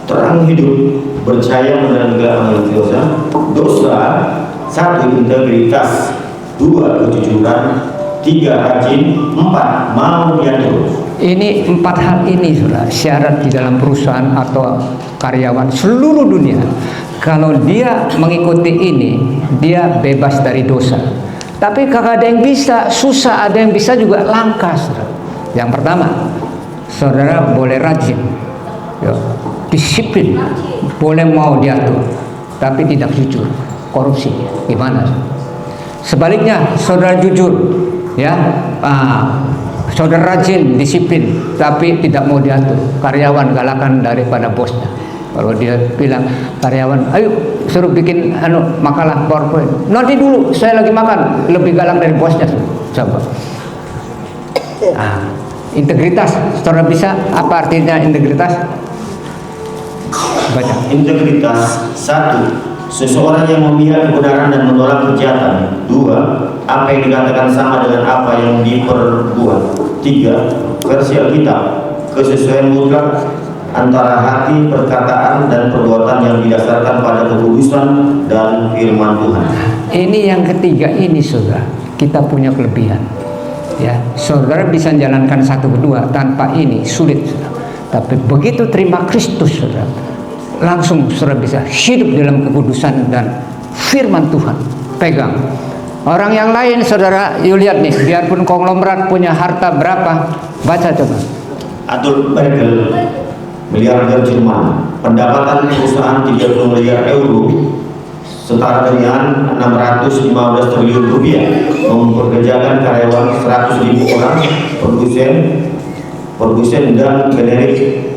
Terang hidup, bercahaya menelan kegelapan dosa. Dosa, 1. Integritas, 2. Kejujuran, 3. Rajin, 4. Mau diatur. Ini 4 hal ini saudara, syarat di dalam perusahaan atau karyawan seluruh dunia. Kalau dia mengikuti ini, dia bebas dari dosa. Tapi kalau ada yang bisa, susah, ada yang bisa juga langka saudara. Yang pertama, saudara boleh rajin, ya, disiplin, boleh mau diatur, tapi tidak jujur, korupsi. Gimana? Sebaliknya, saudara jujur, ya, saudara rajin, disiplin, tapi tidak mau diatur. Karyawan galakan daripada bosnya. Kalau dia bilang karyawan, ayo suruh bikin makalah PowerPoint, nanti dulu saya lagi makan, lebih galak dari bosnya. Coba. Integritas, saudara bisa? Apa artinya integritas? Baca. Integritas, 1. Seseorang yang memihak kebenaran dan menolak kejahatan. 2. Apa yang dikatakan sama dengan apa yang diperbuat. 3. Versi Alkitab, kesesuaian mutlak antara hati, perkataan, dan perbuatan yang didasarkan pada kekudusan dan firman Tuhan. Ini yang ketiga ini saudara, kita punya kelebihan, ya. Saudara bisa menjalankan 1, 2, tanpa ini sulit saudara. Tapi begitu terima Kristus saudara, langsung saudara bisa hidup dalam kekudusan dan firman Tuhan. Pegang. Orang yang lain saudara, you lihat nih, biarpun konglomerat punya harta berapa, baca coba. Adolf Merkel, miliarder Jerman, pendapatan perusahaan 30 miliar euro, setara dengan 615 triliun rupiah, mempekerjakan karyawan 100.000 orang, produsen dan generik,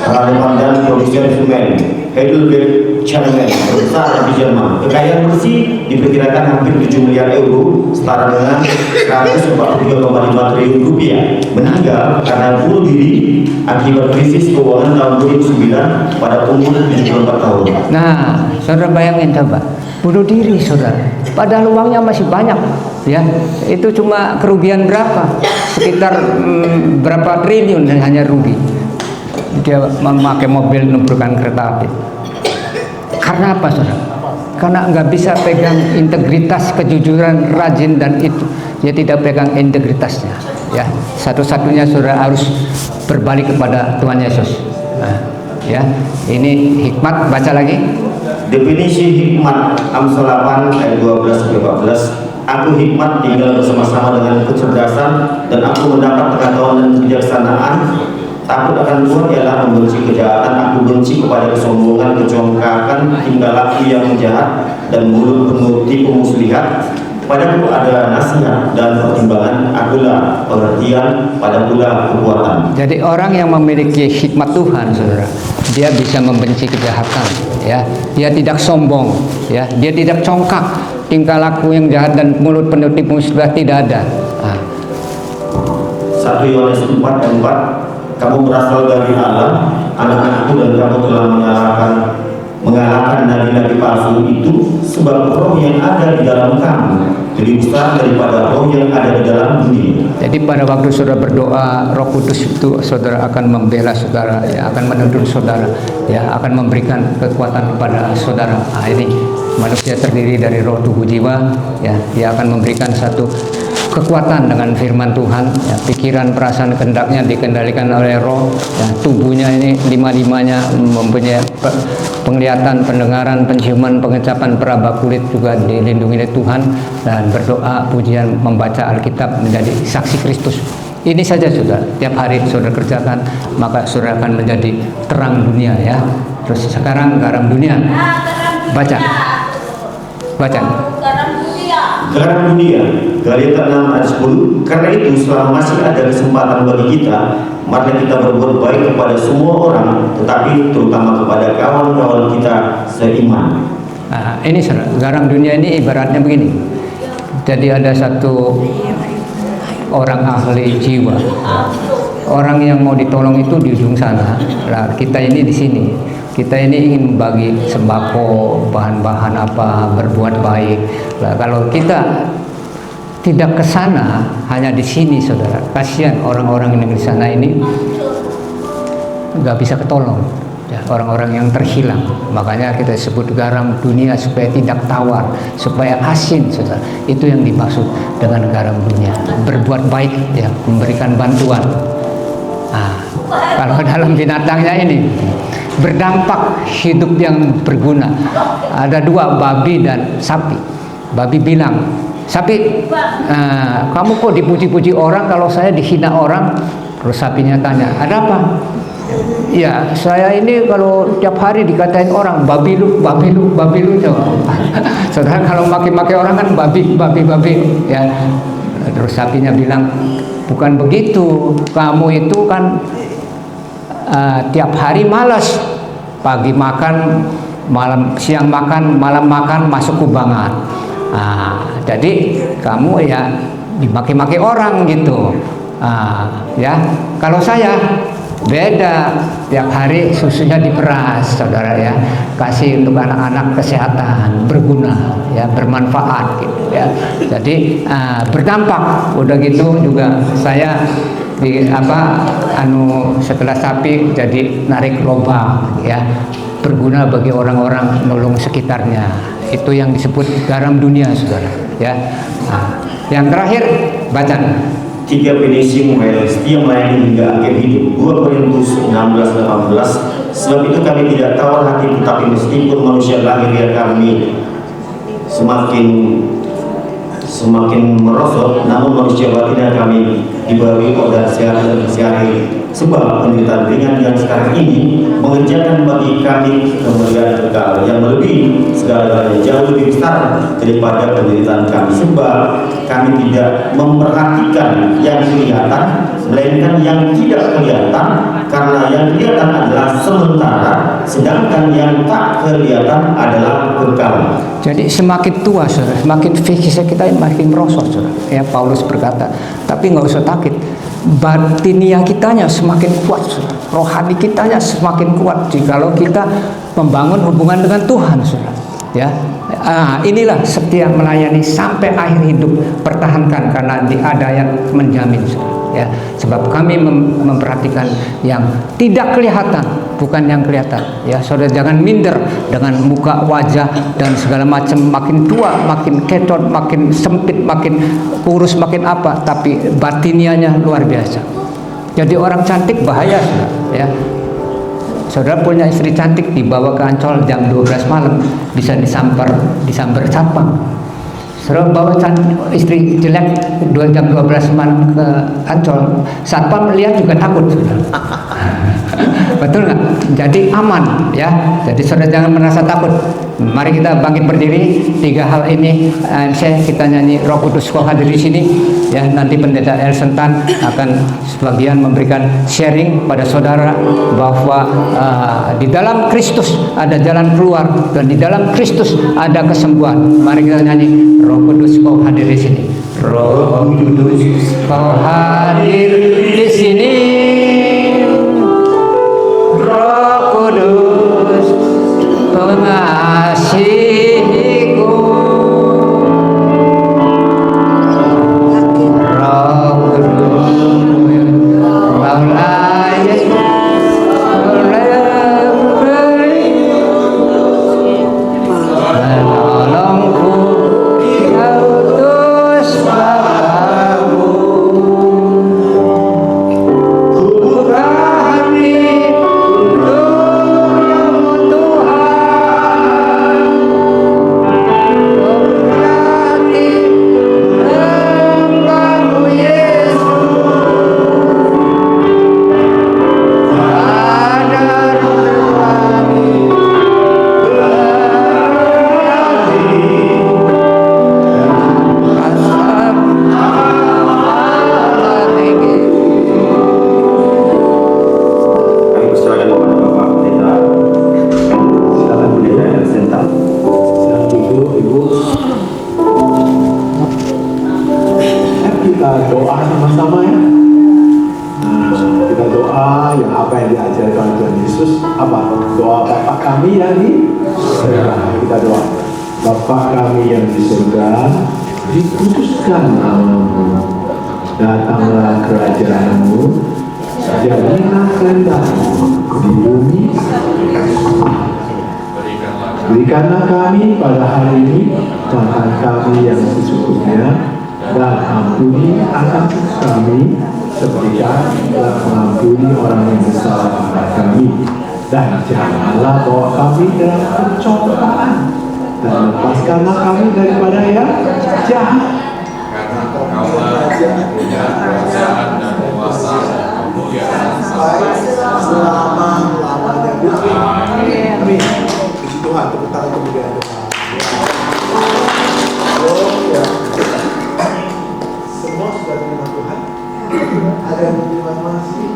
dan produsen semen. Heidelberg Channel terbesar di Jerman. Kekayaan bersih diperkirakan hampir 7 miliar euro, setara dengan 143,5 triliun rupiah. Meninggal karena bunuh diri akibat krisis keuangan tahun 2009 pada umur 74 tahun. Nah, saudara bayangin coba, bunuh diri saudara. Padahal uangnya masih banyak, ya. Itu cuma kerugian berapa? Sekitar berapa triliun dan hanya rugi. Dia memakai mobil nubrukkan kereta api. Karena apa saudara? Karena nggak bisa pegang integritas, kejujuran, rajin dan itu. Dia tidak pegang integritasnya. Ya, satu-satunya saudara harus berbalik kepada Tuhan Yesus. Nah, ya, ini hikmat. Baca lagi. Definisi hikmat Amsal 8 ayat 12-14. Aku hikmat tinggal bersama-sama dengan kecerdasan, dan aku mendapat pengetahuan dan kebijaksanaan. Takut akan Tuhan ialah membenci kejahatan. Aku benci kepada kesombongan, kecongkakan, tingkah laku yang jahat, dan mulut penuh tipu muslihat. Padaku ada nasihat dan pertimbangan, akulah pengertian, padakulah kekuatan. Jadi orang yang memiliki hikmat Tuhan, saudara, dia bisa membenci kejahatan, ya. Dia tidak sombong, ya. Dia tidak congkak, tingkah laku yang jahat dan mulut penuh tipu muslihat tidak ada. 1 Yohanes 4 ayat 4. Kamu berasal dari Allah, anak-anakku, dan kamu telah mengalahkan nabi-nabi palsu itu, sebab roh yang ada di dalam kamu lebih besar daripada roh yang ada di dalam dunia. Jadi pada waktu saudara berdoa, Roh Kudus itu saudara akan membela saudara, ya, akan menuntun saudara, ya, akan memberikan kekuatan kepada saudara. Nah, ini manusia terdiri dari roh, tubuh, jiwa, ya, dia akan memberikan satu kekuatan dengan firman Tuhan, ya, pikiran, perasaan, kehendaknya dikendalikan oleh roh, ya, tubuhnya ini lima-limanya mempunyai penglihatan, pendengaran, penciuman, pengecapan, peraba kulit juga dilindungi oleh Tuhan, dan berdoa, pujian, membaca Alkitab menjadi saksi Kristus. Ini saja saudara, tiap hari saudara kerjakan, maka saudara akan menjadi terang dunia, ya. Terus sekarang garam dunia. Baca. Garam dunia, Galatia 6 ayat 10. Karena itu selama masih ada kesempatan bagi kita, mari kita berbuat baik kepada semua orang, tetapi terutama kepada kawan-kawan kita seiman. Nah, ini saudara, garam dunia ini ibaratnya begini. Jadi ada satu orang ahli jiwa, orang yang mau ditolong itu di ujung sana. Nah, kita ini di sini. Kita ini ingin membagi sembako, bahan-bahan apa, berbuat baik. Nah, kalau kita tidak ke sana, hanya di sini, saudara, kasihan orang-orang yang di sana ini nggak bisa ketolong, ya, orang-orang yang terhilang. Makanya kita sebut garam dunia supaya tidak tawar, supaya asin, saudara. Itu yang dimaksud dengan garam dunia. Berbuat baik, ya, memberikan bantuan. Nah, kalau dalam binatangnya ini berdampak hidup yang berguna. Ada dua, babi dan sapi. Babi bilang, sapi, kamu kok dipuji-puji orang kalau saya dihina orang? Terus sapinya tanya, ada apa? Ya, saya ini kalau tiap hari dikatain orang, babi lu, babi lu, babi lu. Saudara, kalau maki-maki orang kan babi, babi, babi, ya. Terus sapinya bilang, bukan begitu, kamu itu kan tiap hari malas, pagi makan, siang makan, malam makan, masuk kubangan. Jadi kamu ya dimaki-maki orang gitu. Ya, kalau saya beda, tiap hari susunya diperas, saudara, ya, kasih untuk anak-anak kesehatan, berguna, ya, bermanfaat gitu, ya. Jadi berdampak. Udah gitu juga saya setelah sapi jadi narik lobang, ya, berguna bagi orang-orang, nolong sekitarnya. Itu yang disebut garam dunia, saudara, ya. Yang terakhir, baca 3 finishing well, setia melayani hingga akhir hidup. 2 Korintus 16-18. Sebab itu kami tidak tawar hati, tetapi meskipun manusia lahiriah kami semakin merosot, namun manusia batinnya kami dibaharui oleh sehari Sebab penderitaan ringan yang sekarang ini mengerjakan bagi kami kemuliaan kekal yang melebihi segala-galanya, jauh lebih besar daripada penderitaan kami. Sebab kami tidak memperhatikan yang kelihatan, melainkan yang tidak kelihatan, karena yang kelihatan adalah sementara, sedangkan yang tak kelihatan adalah kekal. Jadi semakin tua, saudara, semakin fisik kita makin merosot, saudara. Ya, Paulus berkata, tapi nggak usah takut. Batinia kitanya semakin kuat, saudara. Rohani kitanya semakin kuat jikalau kita membangun hubungan dengan Tuhan, saudara. Ya, inilah setia melayani sampai akhir hidup. Pertahankan karena ada yang menjamin, saudara. Ya, sebab kami memperhatikan yang tidak kelihatan, bukan yang kelihatan. Ya, saudara jangan minder dengan muka, wajah dan segala macam, makin tua, makin ketot, makin sempit, makin kurus, makin apa, tapi batinianya luar biasa. Jadi orang cantik bahaya, saudara. Ya. Saudara punya istri cantik, dibawa ke Ancol jam 12 malam, bisa disambar satpam. Saudara bawa istri jelek jam 12 malam ke Ancol, satpam lihat juga takut, saudara. Betul nggak? Jadi aman, ya. Jadi saudara jangan merasa takut. Mari kita bangkit berdiri. 3 hal ini kita nyanyi Roh Kudus kau hadir di sini. Ya, nanti Pendeta Elson Tan akan sebagian memberikan sharing pada saudara bahwa di dalam Kristus ada jalan keluar dan di dalam Kristus ada kesembuhan. Mari kita nyanyi Roh Kudus kau hadir di sini. Roh Kudus kau hadir di sini. Roh Kudus pengasihiku. Roh Kudus menolongku, Kau utus Bapa-Ku. Buka hati untukmu Tuhan, buka hati hambamu Yesus. Sadar kami Kami berserahkan kepada Bapak Pendeta. Silakan Pendeta Elson Tan. Ibu. Kita doa sama-sama ya. Kita doa yang apa yang diajarkan Tuhan Yesus, apa? Doa Bapa kami yang di surga. Kita doa. Bapa kami yang di surga, dikuduskan namamu, datanglah kerajaanmu, jadilah kehendakmu di bumi. Berikanlah kami pada hari ini makan kami yang secukupnya, dan ampuni akan kami seperti kami telah mengampuni orang yang bersalah kepada kami, dan janganlah bawa kami dalam pencobaan, dan lepaskanlah kami daripada yang jahat. Karena Engkau punya kerajaan dan kuasa dan kemuliaan selama-lamanya. Amin. Puji Tuhan, tepuk tangan kemuliaan Tuhan. Oh ya. Semua sudah terima Tuhan. Ada yang mau terima kasih?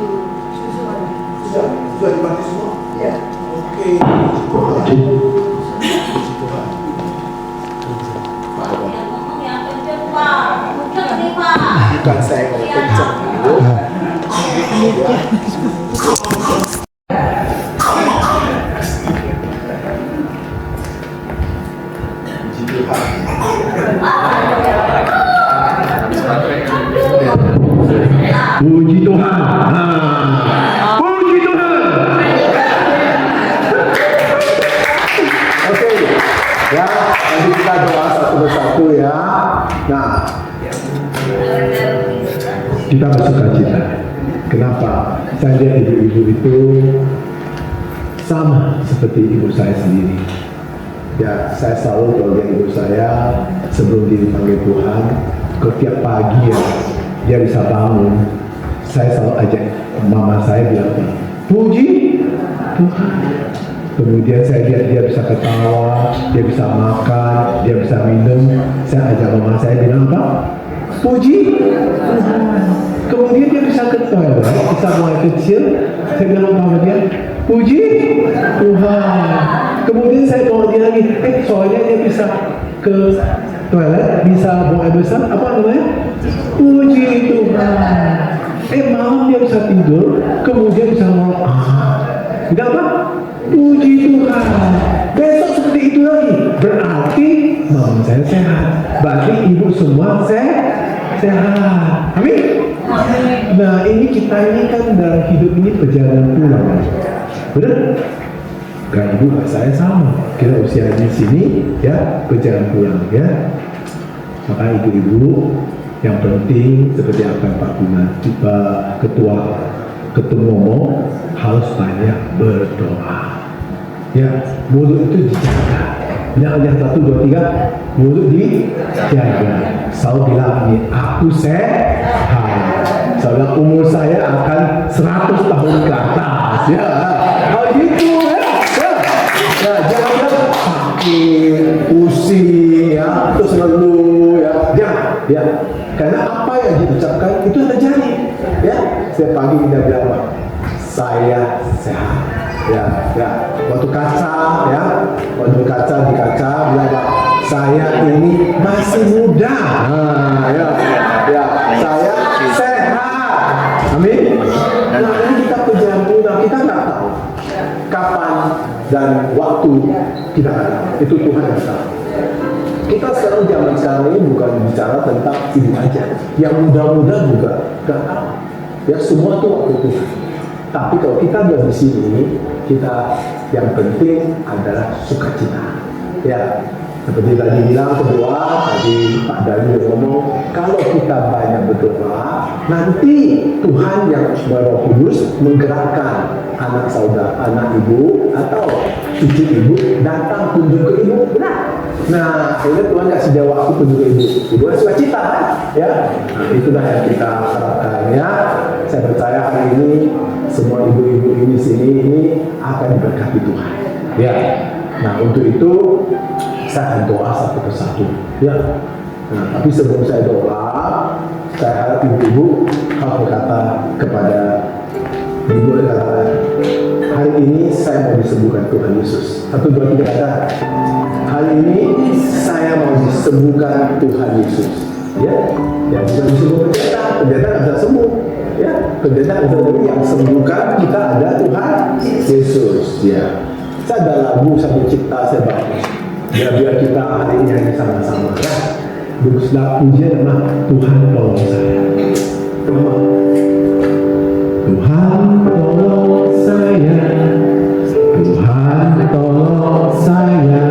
Sudah dibantu semua? Ya. Oke. Puji Tuhan. Bukan saya kalau kencang. Puji Tuhan. Puji Tuhan. Oke. Ya, nanti kita doa satu persatu ya. Nah, Kita bersuka cita. Kenapa? Saya lihat ibu-ibu itu sama seperti ibu saya sendiri. Ya, saya selalu keluarga ibu saya sebelum dipanggil Tuhan, setiap pagi ya, dia bisa bangun. Saya selalu ajak mama saya bilang, puji Tuhan. Kemudian saya lihat dia bisa ketawa, dia bisa makan, dia bisa minum. Saya ajak mama saya bilang apa? Puji Tuhan. Kemudian dia bisa ke toilet, bisa mulai kecil. Saya bilang sama dia, puji Tuhan. Kemudian saya bawa dia lagi, soalnya dia bisa ke toilet, bisa buang air besar, apa namanya? Puji Tuhan. Malam dia bisa tidur, kemudian bisa mau tidak apa? Puji Tuhan. Besok seperti itu lagi. Berarti mama saya sehat. Berarti ibu semua sehat. Amin. Nah ini kita ini kan dalam hidup ini perjalanan pulang. Benar? Gak ibu, gak saya sama. Kita usia di sini ya perjalanan pulang ya. Maka ibu-ibu yang penting seperti apa yang Pak Guna ketua ngomong harus banyak berdoa. Ya, mulut itu dijaga. Jangan aja 1, 2, 3 mulut dijaga. Selalu bilang ini aku sehat. Soalnya umur saya akan 100 tahun ke atas. Ya, hal gitu ya. Ya, jangan bilang sakit, pusing ya, terus ngeluh ya. Ya, karena apa yang diucapkan itu terjadi. Ya, setiap pagi kita bilang apa? Saya sehat. Ya, waktu kaca di kaca bilang apa? Saya ini masih muda. Ya, saya sehat. Amin. Nah, ini kita perjalanan pulang, kita nggak tahu kapan dan waktu kita nggak tahu. Itu Tuhan yang tahu. Kita zaman sekarang ini bukan bicara tentang ini aja. Yang muda-muda juga nggak tahu. Ya semua itu waktu Tuhan. Tapi kalau kita ada di sini, kita yang penting adalah sukacita. Ya, seperti tadi bilang kedua, tadi Pak Dani ngomong, kalau kita banyak berdoa, nanti Tuhan yang Roh Kudus menggerakkan anak saudara, anak ibu atau cucu ibu datang kunjung ke ibu. Benar. Nah, akhirnya Tuhan kasih dia waktu kunjung ke ibu. Ibu sukacita, ya. Nah, itulah yang kita harapkan ya. Saya percaya hari ini semua ibu-ibu ini sini ini akan diberkati Tuhan. Ya. Nah, untuk itu saya akan doa satu persatu. Ya. Nah, tapi sebelum saya doa, saya harap ibu-ibu harus berkata kepada ibu hari ini saya mau disembuhkan Tuhan Yesus. 1, 2, 3 kata. Hari ini saya mau disembuhkan Tuhan Yesus. Ya, yang bisa disembuhkan pendeta nggak bisa sembuh. Ya, pendeta yang sembuhkan kita ada Tuhan Yesus. Ya, saya ada lagu satu cipta saya bagus. Ya, biar kita hari ini hanya sama-sama. Ya, pujian adalah Tuhan tolong saya. Tuhan tolong saya. Tuhan tolong saya.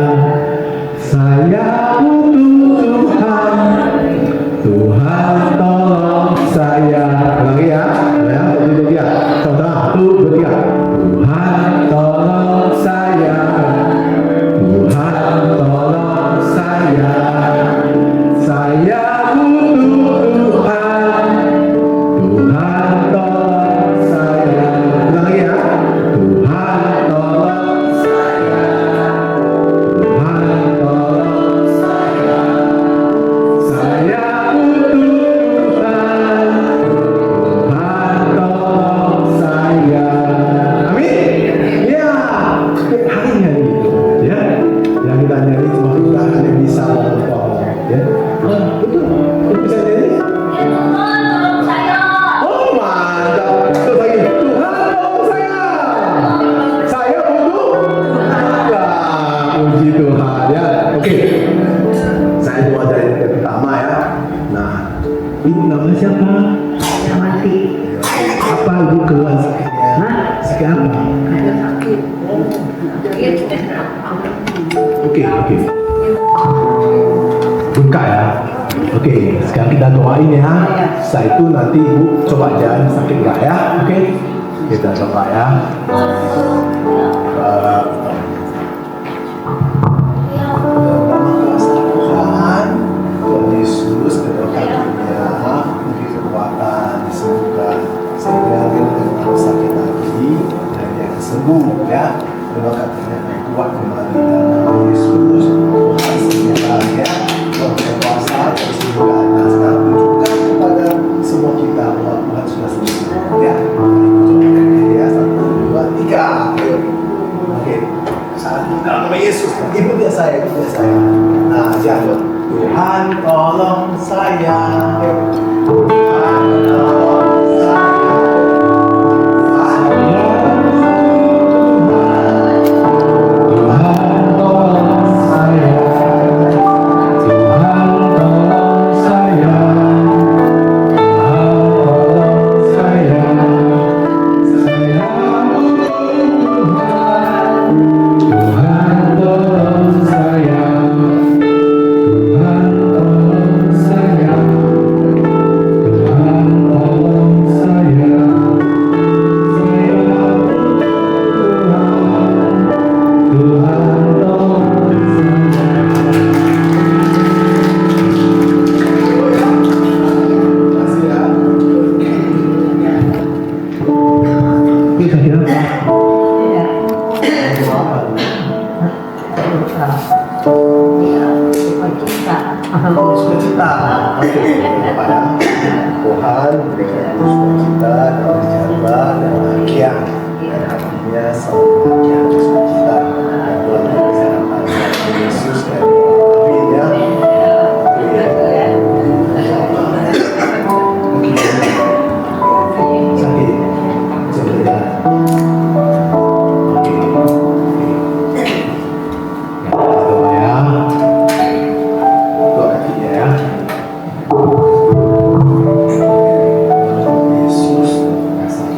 Saya butuh Tuhan. Tuhan tolong saya. Lagi ya. Ya, tadi dia. Saudara, 1, 2, 3. Tuhan tolong saya. Tuhan tolong saya. Saya butuh Tuhan. Tuhan tolong saya. Lagi ya. Tuhan tolong saya. Tuhan tolong saya. Saya butuh Tuhan. Tuhan tolong saya. Amin. Ya, hari nyanyi itu, ya. Yang kita nyanyi cuma kita hanya bisa ngomong, ya. Betul. Bisa nyanyi? Oh, mantap. Terus lagi. Tuhan tolong saya. Saya butuh Tuhan. Puji Tuhan, ya. Oke. Saya doa dari yang pertama ya. Nah, ibu nama siapa? Mati. Apa ibu keluhan sakitnya? Sakit apa? Oke. Buka ya. Oke, sekarang kita doain ya. Setelah itu nanti ibu coba jalan sakit nggak ya? Oke, kita coba ya. Tuhan Yesus berkatinya, beri kekuatan, disembuhkan sehingga kita Tuhan tolong saya. Tuhan tolong saya. Tuhan tolong saya. Tuhan tolong saya. Tolong saya. Saya butuh Tuhan. Tuhan tolong saya. Tuhan tolong saya. Tuhan tolong saya. Saya butuh Tuhan. Tuhan tolong saya. Bisa kira sukacita. Oke, Pak ya. Tuhan berikan sukacita dan sejahtera dan bahagia. Dan hatinya selalu bahagia dan sukacita. Dan Tuhan berikan Tuhan Yesus dan amin ya. Sakit. Sebentar. Oke. Doa ya. Doa kakinya ya. Yesus kasih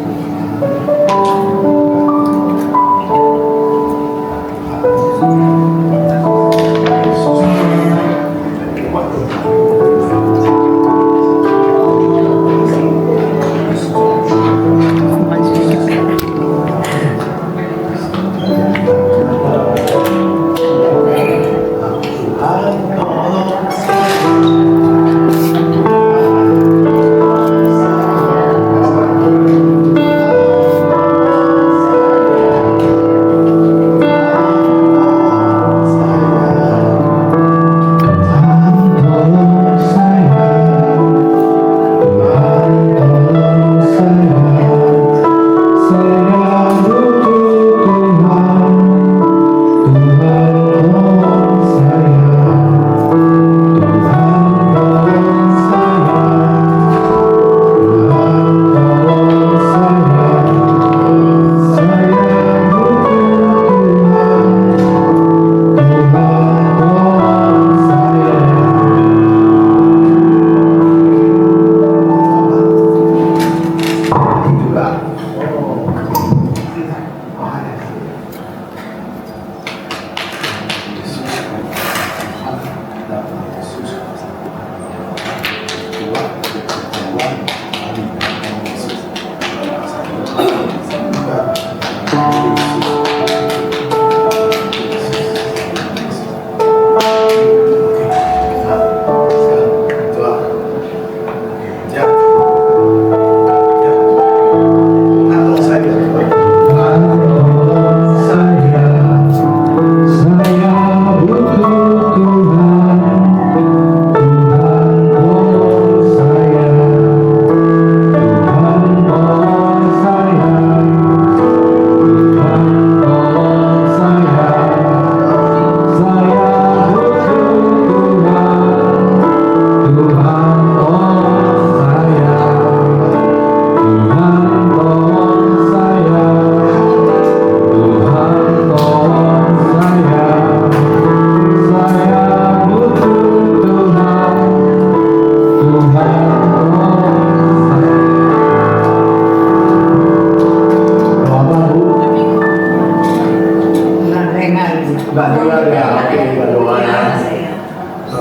Nggak dengar ya, oke, berdoa ya.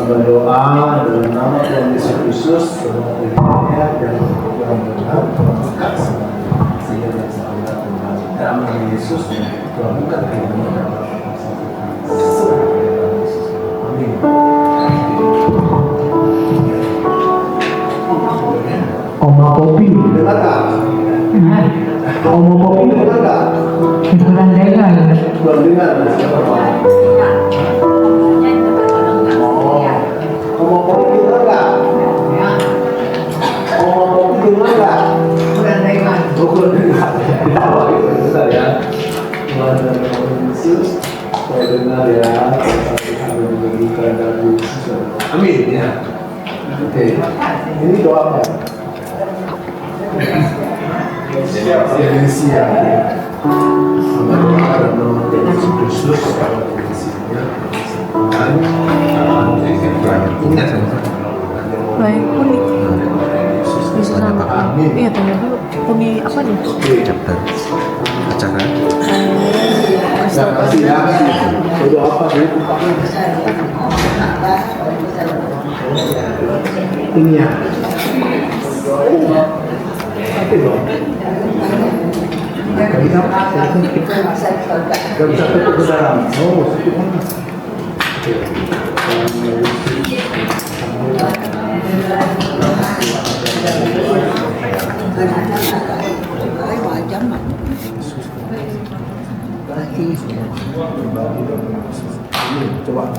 Berdoa dalam nama Tuhan Yesus Kristus, semua pribadinya dan orang benar, Tuhan sehingga dan sehingga Tuhan dalam nama Yesus, Tuhan buka hatimu dalam amin. Oma Popi, dengar tak? Oma Popi, dengar tak? Kurang dengar. Kurang dengar, siapa Pak? Oma Popi dengar tak? Oma Popi dengar tak? Kurang dengar. Kurang dengar. Bentar ya. Tuhan dan Yesus, saya dengar ya. Satu hari terhadap amin ya. Oke, ini doanya. Siap. Sama doa dan nama Tuhan Yesus Kristus kalau isinya. Baik, Uni. Bisa sama. Iya, tanya dulu. Uni apa nih? Chapter acara. Terima kasih ya. Doa apa sih? Ini ya. Apa dong? Gak bisa tutup ke dalam. Oh, sedikit mana? Coba.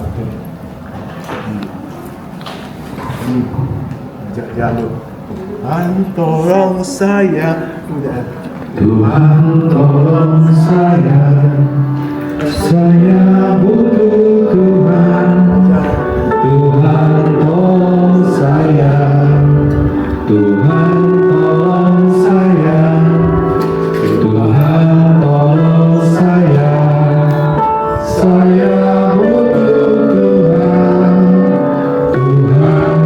Jalur. Tolong saya. Tuhan tolong saya butuh Tuhan. Tuhan tolong saya, Tuhan tolong saya, Tuhan tolong saya butuh Tuhan. Tuhan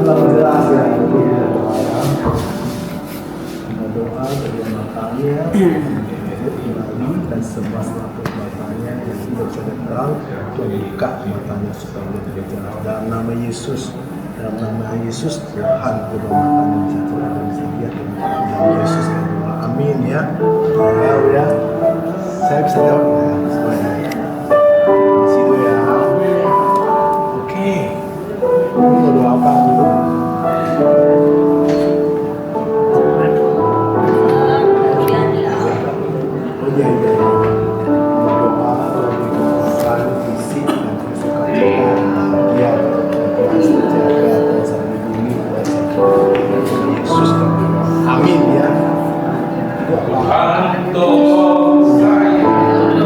tolong saya. Dan semua selaput matanya yang tidak bisa terang, Tuhan buka matanya supaya dia tidak jelas. Dalam nama Yesus, Tuhan buka matanya bisa terang dan bisa lihat. Dalam nama Yesus ya doa, amin ya. Ya, saya bisa jawab ya semuanya. Di situ ya. Oke. Ini mau doa apa dulu? Iya. Berdoa memberikan fisik dan kesukaan ya, jaga dan sambil lindungi kuasa Yesus dan amin ya. Tuhan tolong saya,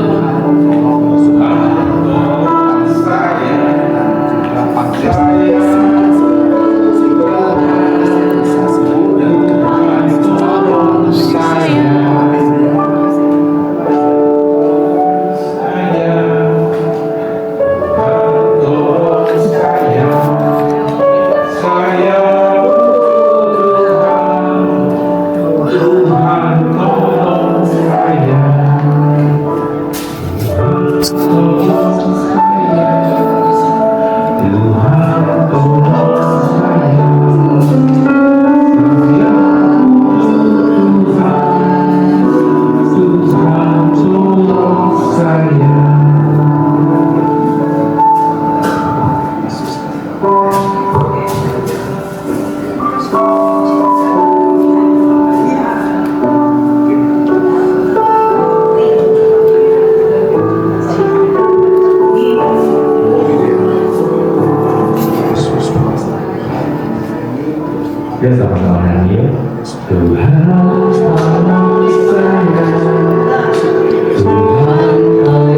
juga pantas sehingga bisa sembuh dan kembali saya. Dia sama-sama nyanyi. Tuhan tolong saya, Tuhan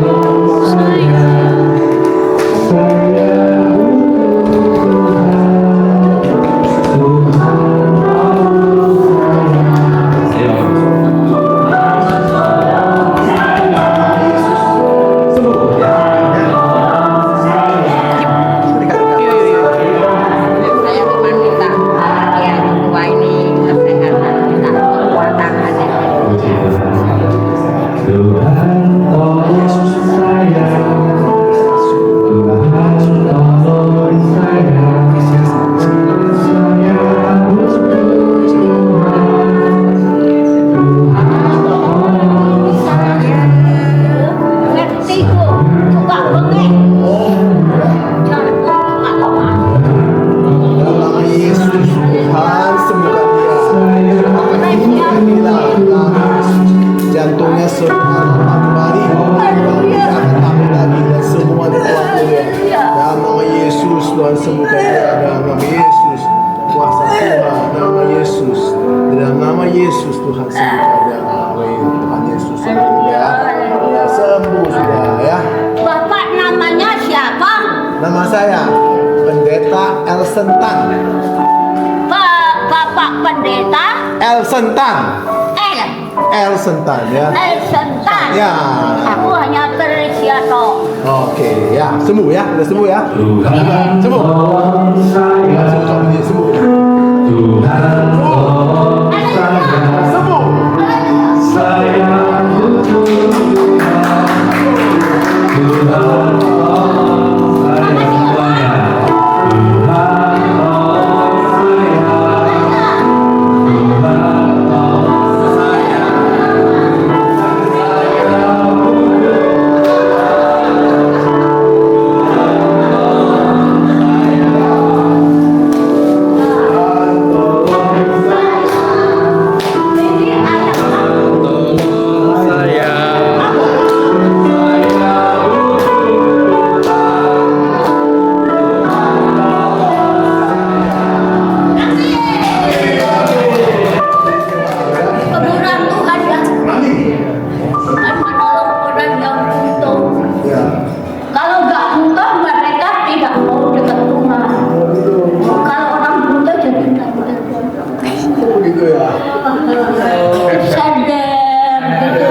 tolong saya butuh Tuhan, Saya cuma minta yang tua ini kesehatan, minta kekuatan aja. Tuhan sembuhkan dia dalam nama Yesus. Kuasa Tuhan, nama Yesus. Dalam nama Yesus Tuhan sembuhkan dia. Amin. Tuhan Yesus sembuh ya. Sudah sembuh sudah ya. Bapak namanya siapa? Nama saya Pendeta Elsentan. Bapak pendeta Elsentan. Elsentan ya. Elsentan. Ya. Aku hanya Teresia toh. Oke ya, sembuh ya, udah sembuh ya. Tuhan Sembuh. tolong saya, Sembuh. Tuhan tolong saya, Sembuh. saya butuh Tuhan. Tuhan tolong saya semuanya, Tuhan tolong saya, Tuhan tolong saya, saya butuh Kemuliaan Tuhan ya. Tuhan menolong orang yang butuh. Kalau nggak butuh mereka tidak mau dekat Tuhan. Kalau orang butuh jadi nggak butuh. Begitu ya. Sender gitu.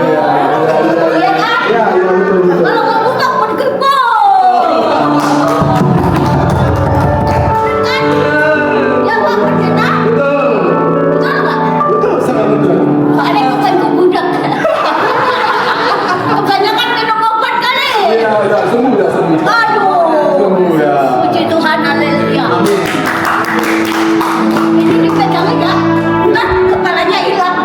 Iya kan? Ya, betul. Kalau nggak butuh bergembor. Kan? Ya Pak Pendeta? Betul. Betul nggak? Betul, sangat betul. Soalnya bukan kebudak. Kebanyakan minum obat kali. Ya, udah sembuh. Aduh. Sembuh ya. Puji Tuhan, haleluya. Ini dipegang ya. Nah, kepalanya hilang.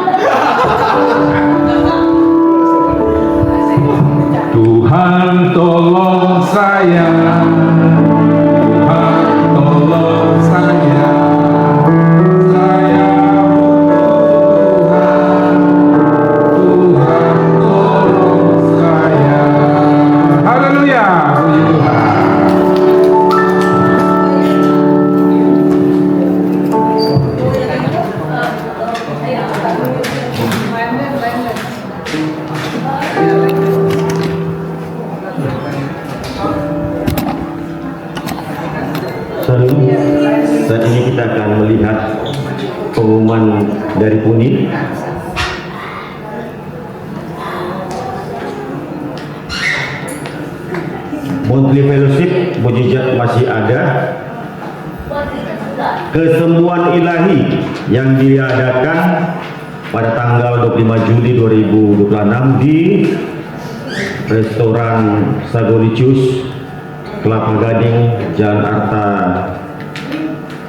Tuhan tolong saya, Tuhan tolong saya, saya butuh Tuhan, Tuhan tolong saya. Haleluya, puji Tuhan. Saat ini kita akan melihat pengumuman dari Puni. Monthly Fellowship mujizat masih ada. Kesembuhan ilahi yang diadakan pada tanggal 25 Juli 2026 di restoran Sagolicious, Kelapa Gading, Jalan Arta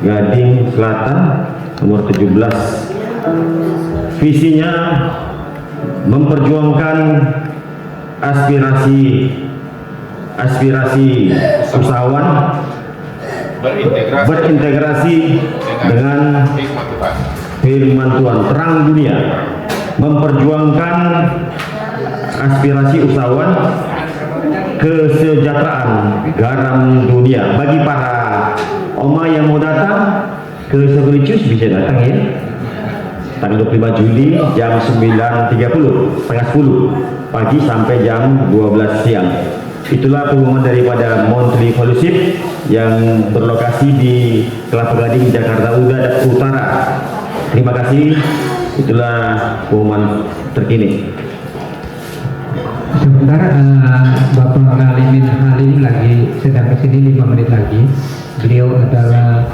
Gading Selatan, nomor 17. Visinya memperjuangkan aspirasi usahawan berintegrasi dengan firman Tuhan, terang dunia, memperjuangkan aspirasi usahawan, kesejahteraan garam dunia. Bagi para oma yang mau datang ke Sagolicious bisa datang ya, tanggal 25 Juli jam 9.30, setengah 10 pagi sampai jam 12 siang. Itulah pengumuman daripada Monthly Fellowship yang berlokasi di Kelapa Gading, Jakarta Utara. Terima kasih. Itulah pengumuman terkini. Sementara Bapak Ngalimin Halim lagi sedang kesini 5 menit lagi. Beliau adalah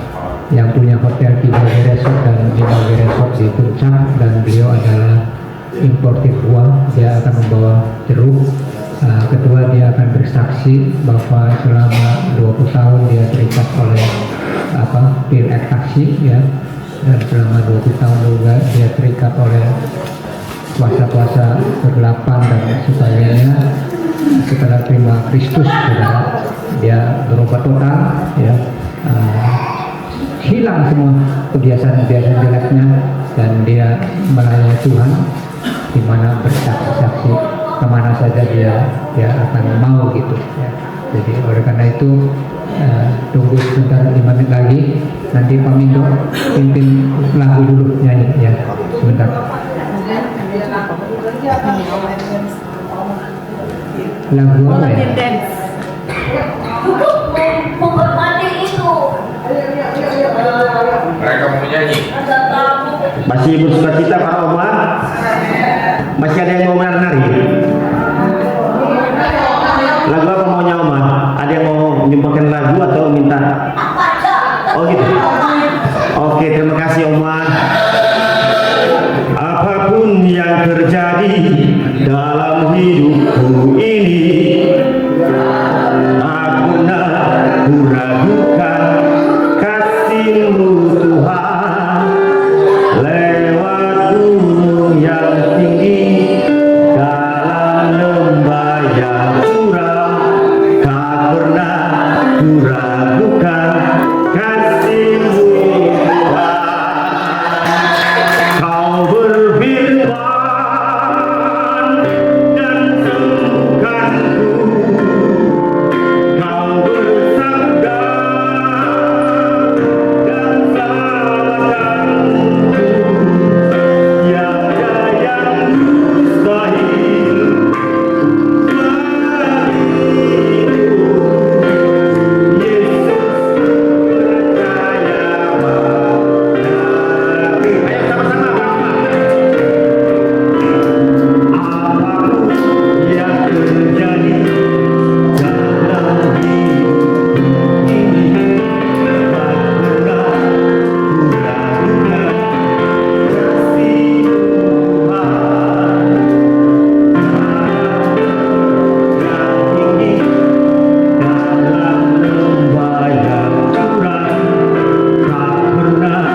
yang punya hotel Kibagi Resort dan Kibagi Resort di Puncak, dan beliau adalah importir buah. Dia akan membawa jeruk. Kedua, dia akan bersaksi bahwa selama 20 tahun dia terikat oleh pil ekstasi ya, dan selama 20 tahun juga dia terikat oleh kuasa-kuasa kegelapan dan sebagainya. Setelah terima Kristus, saudara, dia berubah total ya, hilang semua kebiasaan-kebiasaan jeleknya, dan dia melayani Tuhan di mana bersaksi-saksi kemana saja dia akan mau gitu ya. Jadi oleh karena itu tunggu sebentar 5 menit lagi, nanti Pak Mindo pimpin lagu dulu nyanyi ya, sebentar. Lagu apa ya? Menghormati itu. Mereka mau nyanyi. Masih bersuka cita para Oma? Masih ada yang mau menari? Lagu apa maunya Oma? Ada yang mau menyumbangkan lagu atau minta? Oh gitu. Oke, terima kasih Oma. Apapun yang terjadi dalam hidupku ini, tak pernah ku ragukan kasih-Mu Tuhan. Lewat gunung yang tinggi, dalam lembah yang curam, tak pernah ku ragukan kasih-Mu Tuhan. Kau berfirman dan sembuhkanku, Kau bersabda dan selamatkanku. Tiada yang mustahil bagimu. Yesus percaya padamu. Ayo sama-sama. Apapun yang terjadi dalam hidup ini, tak pernah ku ragukan kasih Tuhan. Yang tinggi dalam lembah yang curam, tak pernah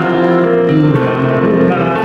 ku ragukan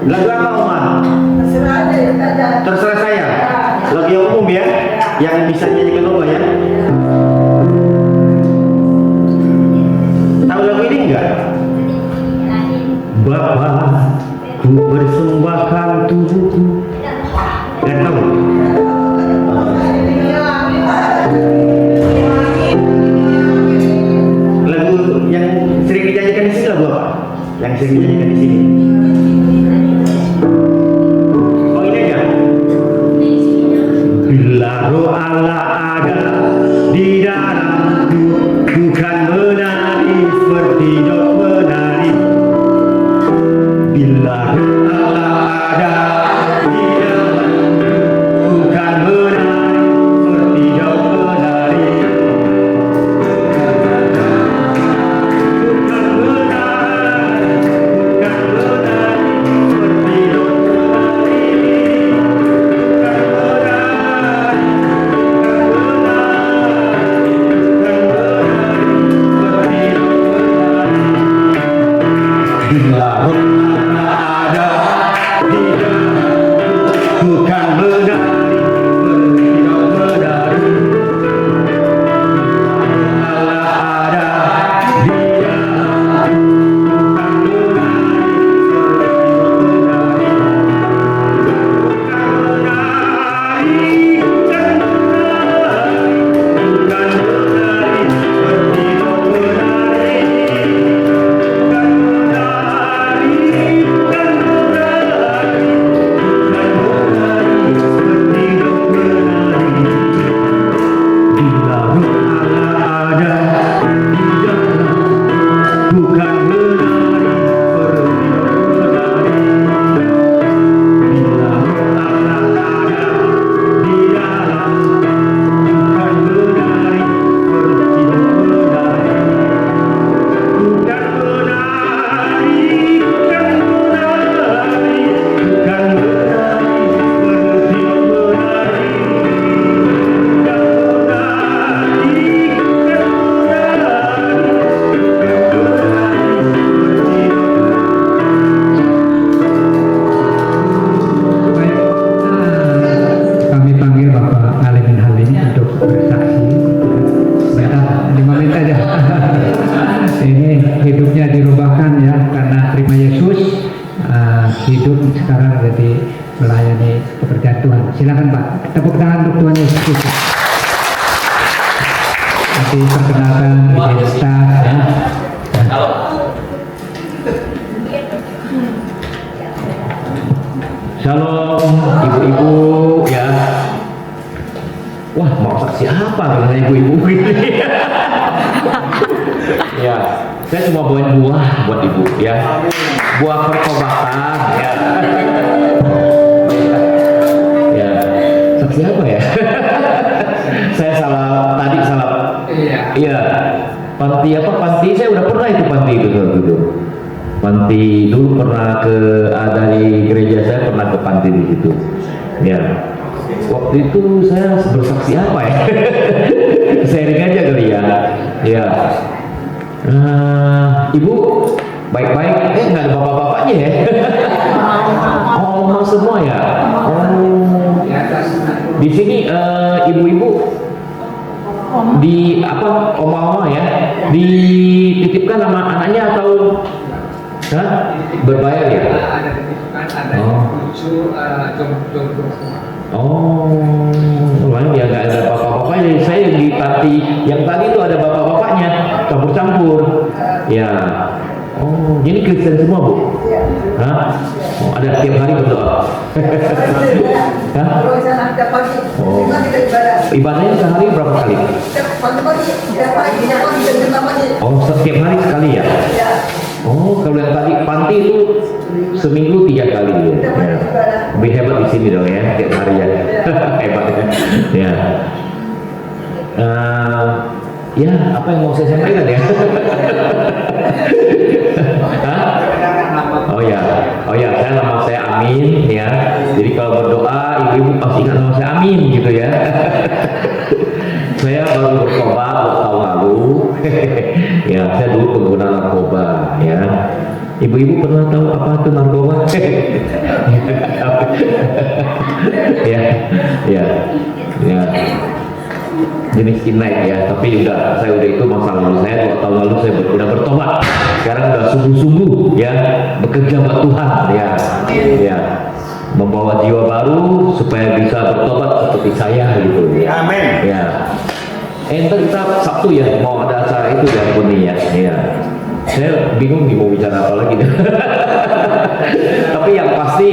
Lagu apa Oma? Terserah saya. Lagu yang umum ya, yang bisa nyanyikan Oma ya. Tahu lagu ini enggak? Bapa, ku persembahkan tubuhku. Enggak tahu? Lagu yang sering dinyanyikan di sini lagu apa? Yang sering dinyanyikan di sini. Oh ini aja. Bila roh Allah ada di dalamku, bukan menari seperti dok menari. Bila roh Allah ada Silakan Pak. Tepuk tangan untuk Tuhan Yesus Kristus. Nanti perkenalkan identitas ya. Shalom ibu-ibu ya. Wah, mau saksi apa dengan ibu-ibu ini? Ya, saya cuma bawain buah buat ibu ya. Buah pertobatan ya. Ya, saksi apa ya? Saya salah tadi salah. Iya. Panti apa? Panti saya udah pernah itu panti itu dulu. Panti dulu pernah dari gereja saya pernah ke panti di situ. Ya. Waktu itu saya bersaksi apa ya? Sharing aja kali ya. Ya. Ibu baik-baik, nggak ada bapak-bapaknya ya? Oh, mau semua ya? Oh. Di sini ibu-ibu di apa oma-oma ya dititipkan sama anaknya atau berbayar ya? Lain ya nggak ada bapak-bapaknya. Saya di panti yang tadi itu ada bapak-bapaknya campur-campur. Ya. Oh, jadi Kristen semua bu? Hah? Oh, ada tiap hari berdoa. Hah? Oh. Ibadahnya sehari berapa kali? Oh, setiap hari sekali ya? Oh, kalau yang tadi panti itu seminggu 3 kali ya. Lebih hebat di sini dong ya, tiap hari ya. Hebat ya. Ya, apa yang mau saya sampaikan ya? Hah? Oh ya, nama saya Amin ya. Jadi kalau berdoa, ibu-ibu pasti ingat nama saya Amin gitu ya. Saya baru bertobat tahun lalu. Ya, saya dulu pengguna narkoba ya. Ibu-ibu pernah tahu apa itu narkoba? Ya. Jenis kinai ya, tapi saya udah itu masa lalu saya 2 tahun lalu saya udah bertobat. Sekarang udah sungguh-sungguh ya bekerja buat Tuhan ya, membawa jiwa baru supaya bisa bertobat seperti saya gitu ya. Amin. Ya. Entar kita Sabtu ya mau ada acara itu ya Buni ya. Saya bingung nih mau bicara apa lagi. Tapi yang pasti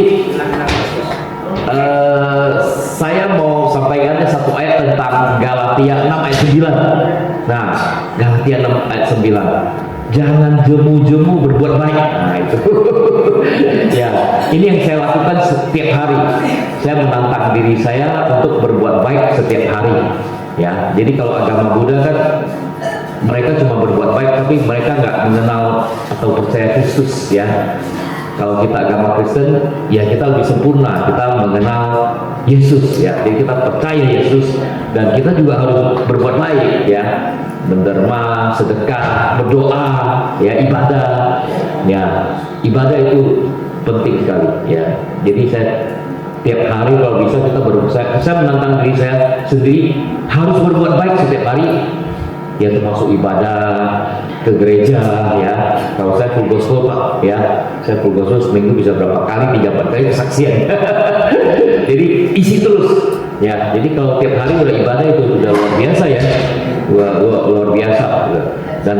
saya mau sampaikan satu ayat tentang Galatia 6 ayat 9. Nah, Galatia 6 ayat 9. Jangan jemu-jemu berbuat baik. Nah, itu. Ya, ini yang saya lakukan setiap hari. Saya menantang diri saya untuk berbuat baik setiap hari. Ya, jadi kalau agama Buddha kan mereka cuma berbuat baik tapi mereka nggak mengenal atau percaya Kristus ya. Kalau kita agama Kristen, ya kita lebih sempurna, kita mengenal Yesus ya. Jadi kita percaya Yesus dan kita juga harus berbuat baik ya, menderma, sedekah, berdoa, ya ibadah, ya ibadah itu penting sekali ya. Jadi saya tiap hari kalau bisa kita saya menantang diri saya sendiri harus berbuat baik setiap hari. Ya termasuk ibadah ke gereja ya. Kalau saya full gospel Pak ya, saya full gospel seminggu bisa berapa kali, 3-4 kali kesaksian. Jadi isi terus ya. Jadi kalau tiap hari udah ibadah itu udah luar biasa ya, luar biasa. Dan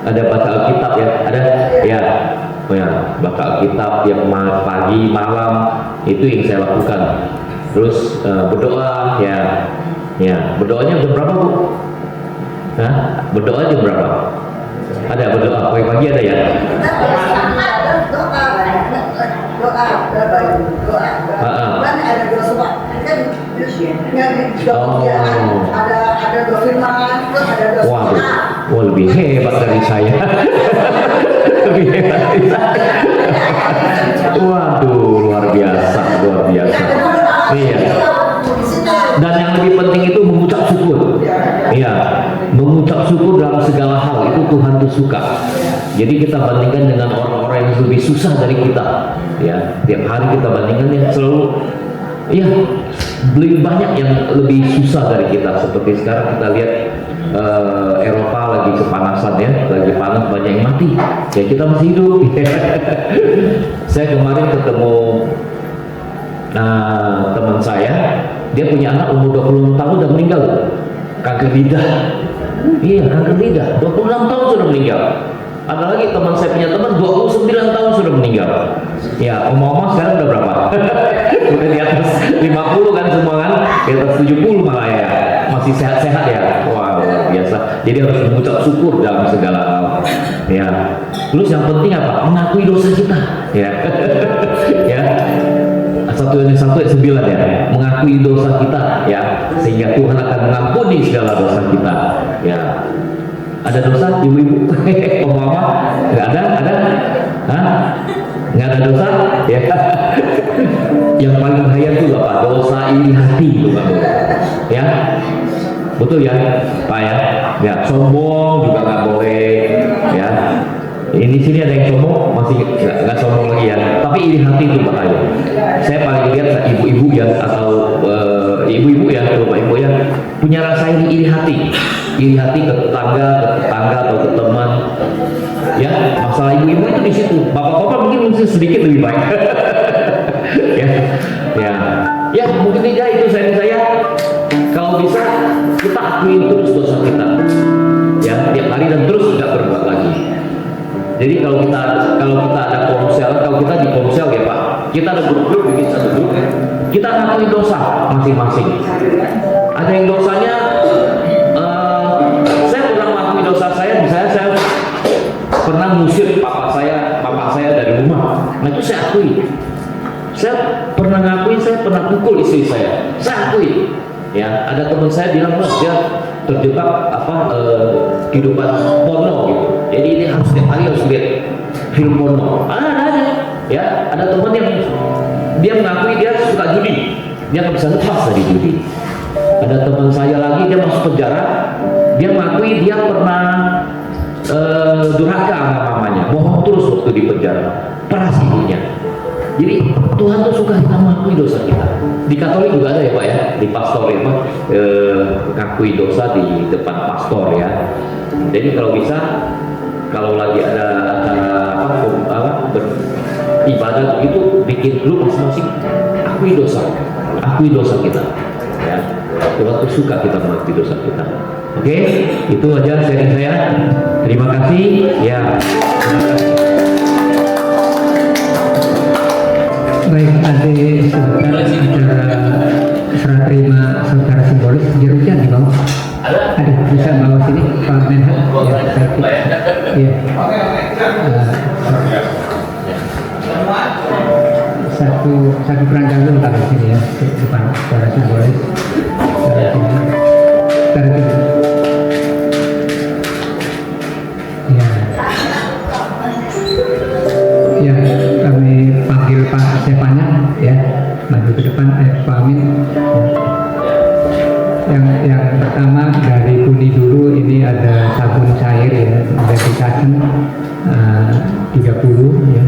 ada baca Alkitab ya, ada ya, baca Alkitab tiap pagi malam itu yang saya lakukan. Terus berdoa ya, berdoanya jam berapa Bu? Nah, berdoa jam berapa? Ada berdoa, pagi-pagi ada ya? Wah, lebih hebat dari saya. Lebih hebat dari saya. Waduh, luar biasa. Iya. Dan yang lebih penting itu mengucap syukur. Iya, mengucap syukur dalam segala hal itu Tuhan tuh suka. Jadi kita bandingkan dengan orang-orang yang lebih susah dari kita. Ya, tiap hari kita bandingkan yang selalu, ya, lebih banyak yang lebih susah dari kita. Seperti sekarang kita lihat Eropa lagi kepanasan ya, lagi panas banyak yang mati. Ya kita masih hidup. Saya kemarin ketemu Nah, teman saya, dia punya anak umur 26 tahun udah meninggal, kanker lidah. Iya, kanker lidah, 26 tahun sudah meninggal. Ada lagi teman saya punya teman 29 tahun sudah meninggal. Ya, oma-oma sekarang udah berapa? Udah di atas 50 kan semua kan? Di atas 70 malah ya. Masih sehat-sehat ya. Wah, luar biasa. Jadi harus mengucap syukur dalam segala hal. Ya. Terus yang penting apa? Mengakui dosa kita. Ya. Ya. 1 Yohanes 1 ayat 9 ya. Mengakui dosa kita ya, sehingga Tuhan akan mengampuni segala dosa kita. Ya. Ada dosa ibu-ibu? Mama? Nggak ada? Ada? Hah? Nggak ada dosa? Ya. Yang paling bahaya itu apa? Dosa iri hati itu Pak. Ya. Betul ya Pak ya? Ya, sombong juga nggak boleh ya. Ini sini ada yang sombong, masih nggak sombong lagi ya. Tapi iri hati itu bahaya. Saya paling lihat ibu-ibu ya, atau ibu-ibu ya, bapak ibu ya, punya rasa iri hati ke tetangga atau ke teman. Ya, masalah ibu-ibu itu di situ. Bapak-bapak mungkin sedikit lebih baik. Ya, mungkin aja itu saya. Kalau bisa kita akui terus dosa kita. Ya, tiap hari dan terus tidak berbuat lagi. Jadi kalau kita ada ponsel, kalau kita di ponsel ya Pak, kita ada grup bikin satu grup, kita ngakui dosa masing-masing. Ada yang dosanya, saya pernah mengakui dosa saya, misalnya saya pernah ngusir papa saya dari rumah. Nah itu saya akui. Saya pernah ngakui, saya pernah pukul istri saya akui. Ya, ada teman saya bilang Mas, dia terjebak kehidupan porno gitu. Jadi ini harus tiap hari harus lihat film porno. Ada. Ya, ada teman yang dia mengakui dia suka judi, dia nggak bisa lepas dari judi. Ada teman saya lagi, dia masuk penjara, dia mengakui dia pernah durhaka sama mamanya, bohong terus waktu di penjara, peras ibunya. Jadi Tuhan tuh suka kita mengakui dosa kita. Di Katolik juga ada ya Pak ya, di pastor ya Pak, mengakui dosa di depan pastor ya. Jadi kalau bisa, kalau lagi ada acara beribadah begitu, bikin grup masing-masing, akui dosa kita. Ya, Tuhan tuh suka kita mengakui dosa kita. Oke, itu aja sharing saya. Terima kasih. Ya. Baik, adik sebentar bicara serah terima saudara simbolis jeruknya di bawah. Ada bisa bawa sini Pak Menhan. Ya, satu kerangka dulu taruh sini ya, depan saudara simbolis. Taruh sini. Ya, kami panggil Pak Stefanya ya, maju ke depan. Pak Amin. Yang pertama dari Buni dulu, ini ada sabun cair ya, Dedication 30 ya,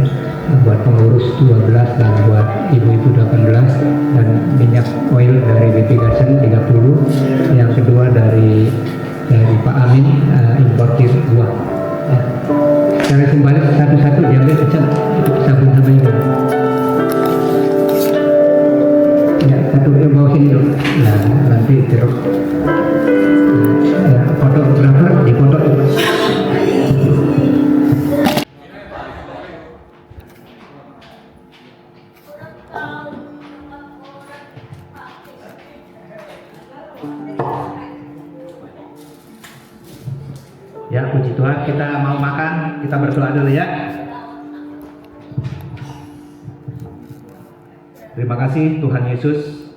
buat pengurus 12 dan buat ibu-ibu 18, dan minyak oil dari Dedication 30. Yang kedua dari Pak Amin, importir buah ya. Cara simbalik satu-satu diambil kecil, sabun sama itu. Ya, satu yang bawa sini dulu. Nah, nanti jeruk. Ya, fotografer di foto itu. Ya, puji Tuhan, kita mau makan, kita berdoa dulu ya. Terima kasih Tuhan Yesus,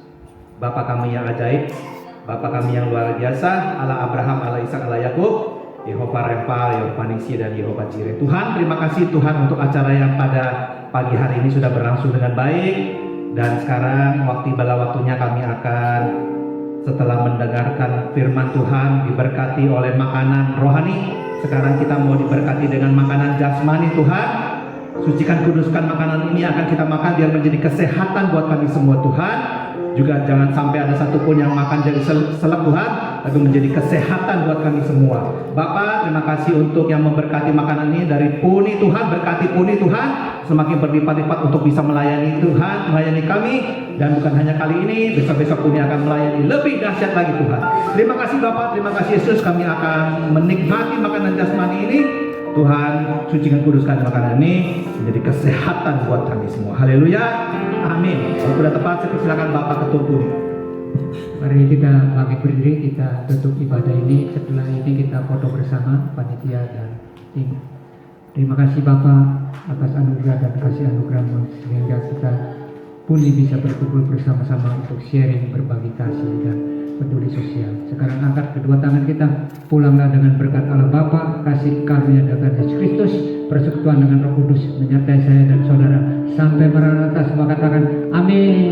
Bapa kami yang ajaib, Bapa kami yang luar biasa, Allah Abraham, Allah Ishak, Allah Yakub, Yehova Rafa, Yehova Nisi, dan Yehova Jireh. Tuhan, terima kasih Tuhan untuk acara yang pada pagi hari ini sudah berlangsung dengan baik. Dan sekarang waktunya kami akan, setelah mendengarkan firman Tuhan, diberkati oleh makanan rohani. Sekarang kita mau diberkati dengan makanan jasmani. Tuhan, sucikan kuduskan makanan ini akan kita makan biar menjadi kesehatan buat kami semua Tuhan. Juga jangan sampai ada satupun yang makan jadi selek Tuhan, tapi menjadi kesehatan buat kami semua. Bapak, terima kasih untuk yang memberkati makanan ini dari Puni Tuhan. Berkati Puni Tuhan, semakin berlipat-lipat untuk bisa melayani Tuhan, melayani kami, dan bukan hanya kali ini, besok-besok pun akan melayani lebih dahsyat lagi Tuhan. Terima kasih Bapak, terima kasih Yesus, kami akan menikmati makanan jasmani ini. Tuhan sucikan kuduskan makanan ini menjadi kesehatan buat kami semua. Haleluya, amin. Kalau sudah tepat, saya persilakan Bapak Ketua Puri. Mari kita bangkit berdiri, kita tutup ibadah ini. Setelah ini kita foto bersama panitia dan tim. Terima kasih Bapak atas anugerah dan kasih anugerah-Mu sehingga kita pun bisa berkumpul bersama-sama untuk sharing, berbagi kasih dan peduli sosial. Sekarang angkat kedua tangan kita, pulanglah dengan berkat Allah Bapa, kasih karunia Tuhan Yesus Kristus, persekutuan dengan Roh Kudus menyertai saya dan saudara sampai Maranatha. Semua katakan amin.